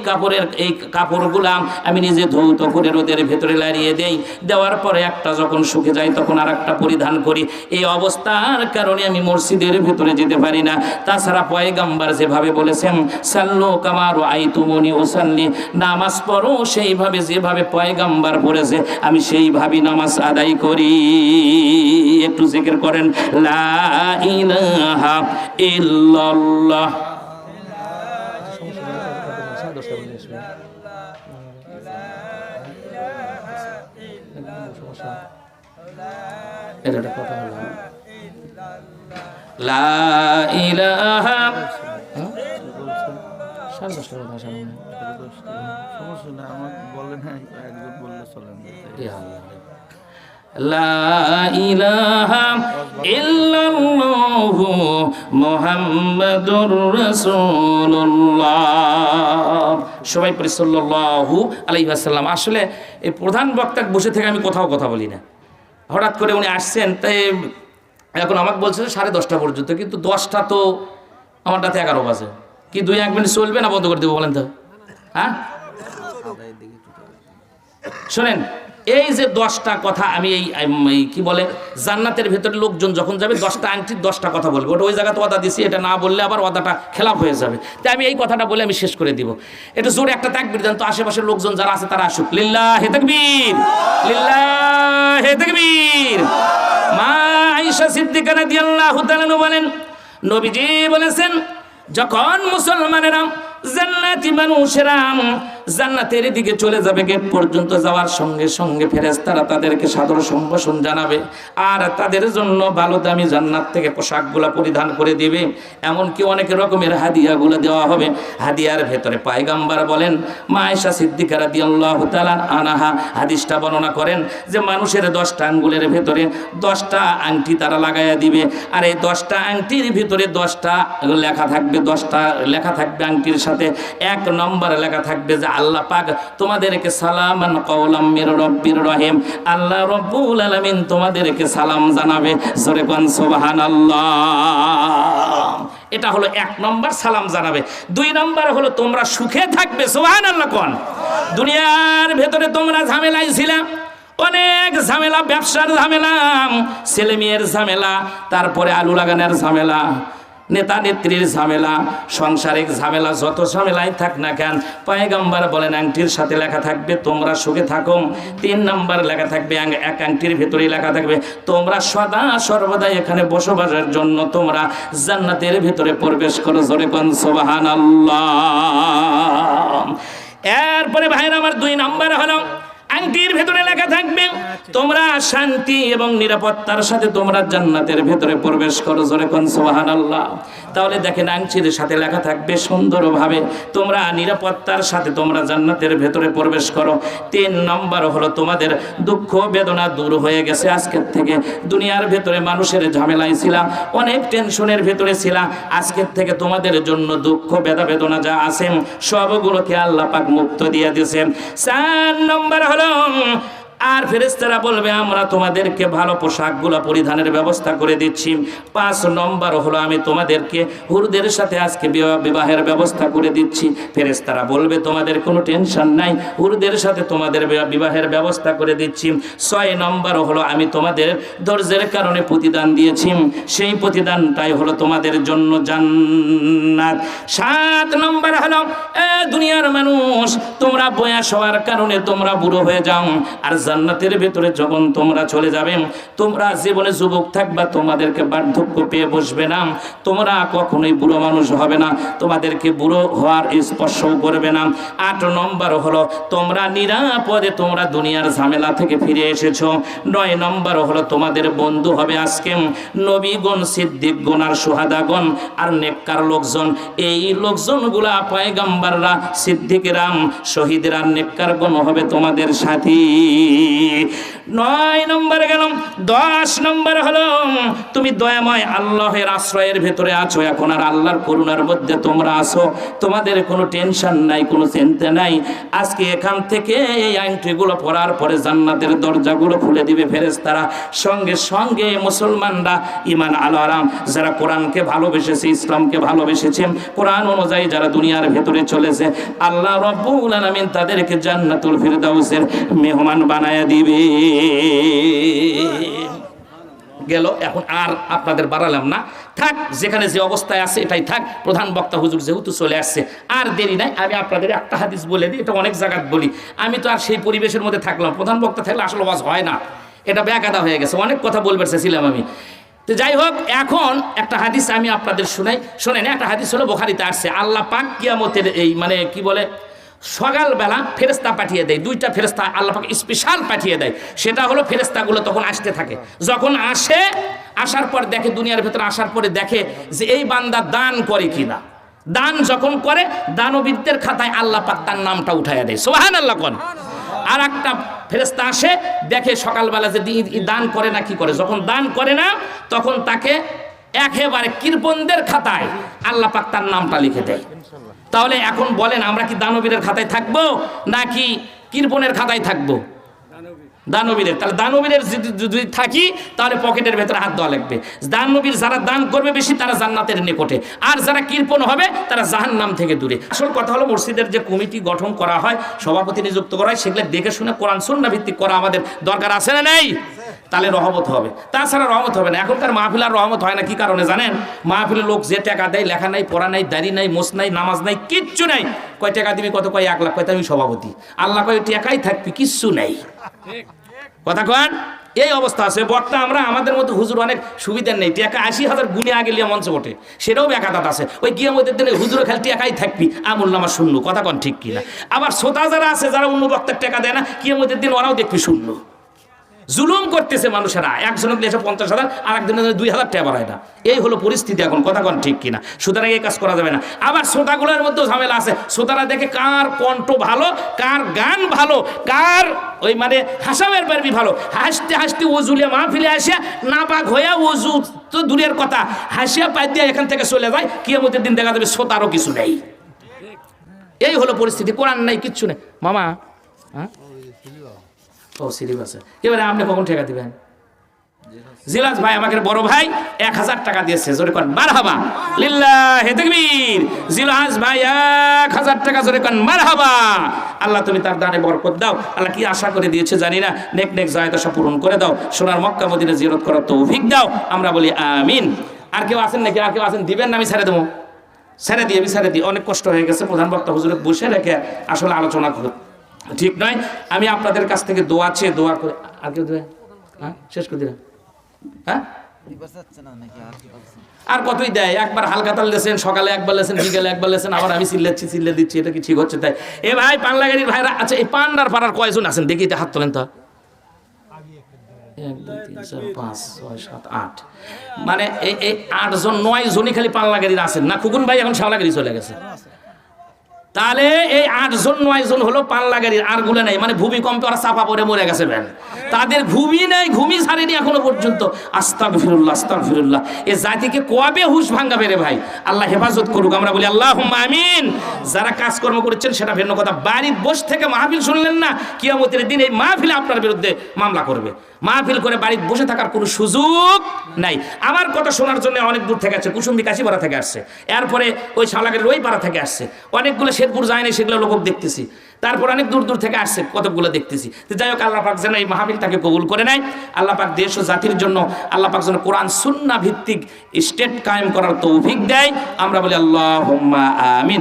কাপড়গুলা আমি নিজে ধৌত করে রোদের ভেতরে লাড়িয়ে দেই, দেওয়ার পরে একটা যখন শুকে যায় তখন আর একটা পরিধান করি। এই অবস্থার কারণে আমি মসজিদের ভেতরে যেতে পারি না। তাছাড়া পয়গম্বর যেভাবে বলেছেন, সাল্লু কামা রাআইতুমুনি উসাল্লি, নামাজ পড়ো সেইভাবে যেভাবে পয়গম্বর পড়েছে আমি সেইভাবেই নামাজ আদায় করি। একটু জিকির করেন, লা ইলাহা ইল্লাল্লাহ। এটা কথা হলো লা ইলাহা, লা ইলাহা ইল্লাল্লাহু মুহাম্মাদুর রাসূলুল্লাহ। সবাই পড়ি সাল্লাল্লাহু আলাইহি ওয়াসাল্লাম। আসলে এই প্রধান বক্তা বসে থেকে আমি কোথাও কথা বলি না। হঠাৎ করে উনি আসছেন, তাই এখন আমাকে বলছে 10:30 পর্যন্ত, কিন্তু 10টা তো আমার রাতে 11 বাজে। কি 2-1 মিনিট চলবে না বন্ধ করে দেবো বলেন তো? হ্যাঁ শোনেন, এই যে 10টা কথা আমি এই কি বলে জান্নাতের ভেতরে লোকজন যখন যাবে 10টা আংটির 10টা কথা বলবে, ওটা ওই জায়গাতে ওয়াদা দিছি, এটা না বললে আবার ওয়াদাটা খেলাপ হয়ে যাবে। তাই আমি এই কথাটা বলে আমি শেষ করে দিব। এটা জোরে একটা তাকবীর দেন তো, আশেপাশের লোকজন যারা আছে তারা আসুক। লিল্লাহি তাকবীর, লিল্লাহি তাকবীর। মা আয়েশা সিদ্দিকা রাদিয়াল্লাহু তাআলা বলেন, নবীজি বলেছেন, যখন মুসলমানেরা জান্নাতি মানুষেরা জান্নাতের দিকে চলে যাবে, গেট পর্যন্ত যাওয়ার সঙ্গে সঙ্গে ফেরেশতারা তাদেরকে সাদর সম্ভাষণ জানাবে আর তাদের জন্য ভালো দামি জান্নাত থেকে পোশাকগুলো পরিধান করে দিবে। এমনকি অনেক রকমের হাদিয়াগুলো দেওয়া হবে। হাদিয়ার ভেতরে পয়গম্বর বলেন, মা আয়েশা সিদ্দিকা রাদিয়াল্লাহু তাআলা আনহা হাদিসটা বর্ণনা করেন যে মানুষের 10টা আঙ্গুলের ভেতরে 10টা আংটি তারা লাগাইয়া দিবে, আর এই 10টা আংটির ভিতরে 10টা লেখা থাকবে। 10টা লেখা থাকবে আংটির সাথে। 1 নম্বর লেখা থাকবে যে আল্লাহ পাক তোমাদেরকে সালামান কাওলাম মির রব্বির রহিম, আল্লাহ রব্বুল আলামিন তোমাদেরকে সালাম জানাবে। জোরে কোন সুবহানাল্লাহ। এটা হলো 1 নম্বর, সালাম জানাবে। 2 নম্বর হলো তোমরা সুখে থাকবে। সুবহানাল্লাহ কোন। দুনিয়ার ভেতরে তোমরা ঝামেলায় ছিলা, অনেক ঝামেলা, ব্যবসার ঝামেলা, ছেলে মেয়ের ঝামেলা, তারপরে আলু লাগানোর ঝামেলা, নেতা নেত্রীর ঝামেলা, সংসারিক ঝামেলা, যত ঝামেলাই থাক না কেন পয়গম্বর বলেন আংটির সাথে লেখা থাকবে তোমরা সুখে থাকো। 3 নম্বর লেখা থাকবে, এক আংটির ভেতরে লেখা থাকবে তোমরা সদা সর্বদা এখানে বসবাসের জন্য তোমরা জান্নাতের ভিতরে প্রবেশ করো। জোরে কোন সুবহানাল্লাহ। এরপরে ভাইরা আমার 2 নম্বর হলো আংটির ভেতরে লেখা থাকবে তোমরা শান্তি এবং নিরাপত্তার সাথে তোমরা জান্নাতের ভেতরে প্রবেশ করো। জোরে কোন সুবহানাল্লাহ। তাহলে দেখেন আংটির সাথে লেখা থাকবে সুন্দরভাবে তোমরা নিরাপত্তার সাথে তোমরা জান্নাতের ভেতরে প্রবেশ করো। 3 নম্বর হলো তোমাদের দুঃখ বেদনা দূর হয়ে গেছে আজকের থেকে। দুনিয়ার ভেতরে মানুষের ঝামেলায় ছিলাম, অনেক টেনশনের ভেতরে ছিলাম, আজকের থেকে তোমাদের জন্য দুঃখ বেদনা যা আছে সবগুলোকে আল্লাহ পাক মুক্ত দিয়ে দিয়েছেন। 4 নম্বর হলো আর ফেরেশতারা বলবে আমরা তোমাদেরকে ভালো পোশাকগুলো পরিধানের ব্যবস্থা করে দিচ্ছি। 5 নম্বর হলো আমি তোমাদেরকে হুরদের সাথে আজকে বিবাহের ব্যবস্থা করে দিচ্ছি। ফেরেশতারা বলবে তোমাদের কোনো টেনশন নাই, হুরদের সাথে তোমাদের বিবাহের ব্যবস্থা করে দিচ্ছি। 6 নম্বর হলো আমি তোমাদের ধৈর্যের কারণে প্রতিদান দিয়েছি, সেই প্রতিদানটাই হলো তোমাদের জন্য জান্নাত। 7 নম্বর হলো দুনিয়ার মানুষ তোমরা বয়স হওয়ার কারণে তোমরা বুড়ো হয়ে যাও, আর জান্নাতের ভেতরে যখন তোমরা চলে যাবে তোমরা জীবনে যুবক থাকবা, তোমাদেরকে বার্ধক্য পেয়ে বসবে না, তোমরা কখনোই বুড়ো মানুষ হবে না, তোমাদেরকে বুড়ো হওয়ার স্পর্শও করবে না। 8 নম্বর হলো তোমরা নিরাপদে তোমরা দুনিয়ার ঝামেলা থেকে ফিরে এসেছো। 9 নম্বর হলো তোমাদের বন্ধু হবে আজকে নবীগণ, সিদ্দিকগণ আর সুহাদাগণ আর নেককার লোকজন। এই লোকজনগুলা পয়গম্বররা, সিদ্দিকরা, শহীদরা, নেককারগণ হবে তোমাদের সাথী। 9 নম্বর গেল। 10 নম্বর হলো তুমি দয়াময় আল্লাহের আশ্রয়ের ভেতরে আছো এখন, আর আল্লাহর করুণার মধ্যে তোমরা আছো, তোমাদের কোনো টেনশন নাই, কোনো চিন্তা নাই। আজকে এখান থেকে এই আংটিগুলো পরার পরে জান্নাতের দরজাগুলো খুলে দিবে ফেরেশতারা। সঙ্গে সঙ্গে মুসলমানরা, ঈমান আলারাম যারা কোরআনকে ভালোবেসেছে, ইসলামকে ভালোবেসেছে, কোরআন অনুযায়ী যারা দুনিয়ার ভেতরে চলেছে, আল্লাহ রাব্বুল আলামিন তাদেরকে জান্নাতুল ফিরদাউসের মেহমান বানায়া দিবে। গেল, এখন আর আপনাদের বাড়ালাম না, থাক যেখানে যে অবস্থায় আছে এটাই থাক। প্রধান বক্তা হুজুর যেহেতু চলে আসছে, আর দেরি নাই, আমি আপনাদের একটা হাদিস বলে দিই, এটা অনেক জায়গায় বলি, আমি তো আর সেই পরিবেশের মধ্যে থাকলাম, প্রধান বক্তা থাকলে আসলে ওয়াজ হয় না, এটা ব্যাকাদা হয়ে গেছে, অনেক কথা বলবার চেয়েছিলাম আমি। তো যাই হোক, এখন একটা হাদিস আমি আপনাদের শোনেন। একটা হাদিস হলো বুখারীতে আসছে, আল্লাহ পাক কিয়ামতের এই মানে কি বলে সকালবেলা ফেরেশতা পাঠিয়ে দেয়, 2টা ফেরেশতা আল্লাহ পাক স্পেশাল পাঠিয়ে দেয়। সেটা হলো ফেরেশতাগুলো তখন আসতে থাকে, যখন আসার পর দেখে, দুনিয়ার ভেতরে আসার পরে দেখে যে এই বান্দা দান করে কিনা। দান যখন করে, দানবীরদের খাতায় আল্লাহ পাক তার নামটা উঠাইয়া দেয়। সুবহানাল্লাহ কোন। আর একটা ফেরেশতা আসে, দেখে সকালবেলা যে দান করে না কি করে, যখন দান করে না তখন তাকে একেবারে কৃপণদের খাতায় আল্লাহ পাক তার নামটা লিখে দেয়। তাহলে এখন বলেন আমরা কি দানবীরের খাতায় থাকবো নাকি কৃপণের খাতায় থাকবো? দানবীরের। তাহলে দানবীরের যদি থাকি তাহলে পকেটের ভেতরে হাত দেওয়া লাগবে। দানবীর যারা দান করবে বেশি তারা জান্নাতের নিকটে, আর যারা কৃপণ হবে তারা জাহান্নাম থেকে দূরে। আসল কথা হলো মসজিদের যে কমিটি গঠন করা হয়, সভাপতি নিযুক্ত করা হয়, সেগুলো দেখে শুনে কোরআন সুন্নাহ ভিত্তিক করা আমাদের দরকার আছে না নেই? তাহলে রহমত হবে, তাছাড়া রহমত হবে না। এখনকার মাহফিল আর রহমত হয় না। কি কারণে জানেন? মাহফিলের লোক যে টাকা দেয়, লেখা নাই, পড়া নাই, দাড়ি নাই, মোছ নাই, নামাজ নাই, কিচ্ছু নাই। কয় টাকা দিবি? কত? কয় 1 লাখ। কয় আমি সভাপতি। আল্লাহ কয় টাকাই থাকবি, কিচ্ছু নাই। কথা কন, এই অবস্থা আছে। বক্তা আমরা আমাদের মতো হুজুর অনেক সুবিধার নেই। টাকা 80,000 গুণে আগে লিয়া মঞ্চে ওঠে, সেটাও বেকাদাত আছে। ওই কিয়ামতের দিনে হুজুর খালি টাকাই থাকবি, আমল নামা শূন্য। কথা কন ঠিক কিনা? আবার শ্রোতা যারা আছে, যারা অন্য বক্তার টাকা দেয় না, কিয়ামতের দিন ওরাও দেখবি শূন্য। জুলুম করতেছে মানুষেরা। একজনের দিয়েছে 50,000, আর একজনের 2,000 টাকা বাড়ায় না। এই হলো পরিস্থিতি এখন। কথা কন ঠিক কিনা? সুতরাং এই কাজ করা যাবে না। আবার শ্রোতাগুলোর মধ্যেও ঝামেলা আছে। শ্রোতারা দেখে কার কণ্ঠ ভালো, কার গান ভালো, কার ওই মানে হাসামের পারবি ভালো। হাসতে হাসতে ওজুলে মাহফিলে আসিয়া নাপাক হইয়া, ওজু তো দূরের কথা, হাসিয়া পাই দিয়ে এখান থেকে চলে যায়। কিয়ামতের দিন দেখা যাবে শ্রোতারও কিছু নেই। এই হলো পরিস্থিতি। কোরআন নাই, কিচ্ছু নেই। মামা হ্যাঁ, ও সিরিপ আছে। এবারে আপনি কখন টাকা দিবেন? জিলাস ভাই আমাকে বড় ভাই 1,000 টাকা দিয়েছে। জোরে কন মারহাবা, লিল্লাহি তাকবীর। জিলাস ভাই 1,000 টাকা, জোরে কন মারহাবা। আল্লাহ তুমি তার দানে বরকত দাও। আল্লাহ কি আশা করে দিয়েছে জানি না, নেক নেক জায়েদ আশা পূরণ করে দাও। সোনার মক্কা মদিনা জিয়ারত করার তৌফিক দাও। আমরা বলি আমিন। আর কেউ আছেন নাকি? আর কেউ আছেন? দিবেন না? আমি ছেড়ে দেবো। ছেড়ে দিই, আমি ছেড়ে দিই। অনেক কষ্ট হয়ে গেছে। প্রধান বক্তা হুজুরে বসে রেখে আসলে আলোচনা করো ঠিক নয়। আমি আপনাদের কাছ থেকে দোয়া চেয়ে দোয়া করে। আর কেউ দেবে? হ্যাঁ, শেষ করে দিলাম। হ্যাঁ, আর কতই দেয়? একবার হালকা তাল লেছেন, সকালে একবার লেছেন, বিকেলে একবার লেছেন, আবার আমি চিল্লাচ্ছি, চিল্লে দিচ্ছি। এটা কি ঠিক হচ্ছে? তাই এ ভাই পান্লা গাড়ির ভাইরা, আচ্ছা এই পান্ডার পাড়ার কয়জন আছেন দেখি? এটা হাত তোলেন তো। 1 2 3 4 5 6 7 8, মানে এই 8 জন 9 জনই খালি পান্লা গাড়ির আছেন না? খুকুন ভাই এখন শাওলা গাড়ি চলে গেছে। তাহলে এই 8 জন 9 জন হলো পাল্লা গাড়ির, আর গুলো নাই। মানে ভূমিকম্পে ওরা চাপা পড়ে মরে গেছে। তাদের ঘুমই নেই, ঘুমই ছাড়েনি এখনো পর্যন্ত। আস্তাগফিরুল্লাহ, আস্তাগফিরুল্লাহ। এ জাতিকে কবে হুঁশ ভাঙাবে রে ভাই? আল্লাহ হেফাজত করুক। আমরা বলি আল্লাহুম্মা আমিন। যারা কাজকর্ম করেছেন সেটা ভিন্ন কথা। বাড়ির বসে থেকে মাহফিল শুনলেন না, কিয়ামতের দিন এই মাহফিল আপনার বিরুদ্ধে মামলা করবে। মাহফিল করে বাড়িতে বসে থাকার কোনো সুযোগ নাই। আমার কথা শোনার জন্য অনেক দূর থেকে আসছে। কুসুম্বি কাশিপাড়া থেকে আসছে, এরপরে ওই শালাগের ওই পাড়া থেকে আসছে, অনেকগুলো শেরপুর যায় না, সেগুলো লোক দেখতেছি। তারপর অনেক দূর দূর থেকে আসছে, কতগুলো দেখতেছি। যাই হোক, আল্লাহ পাক যেন এই মাহফিলটাকে কবুল করে নেয়। আল্লাহ পাক দেশ ও জাতির জন্য আল্লাহ পাক যেন কোরআন সুন্নাহ ভিত্তিক স্টেট কায়েম করার তৌফিক দেয়। আমরা বলি আল্লাহুম্মা আমিন।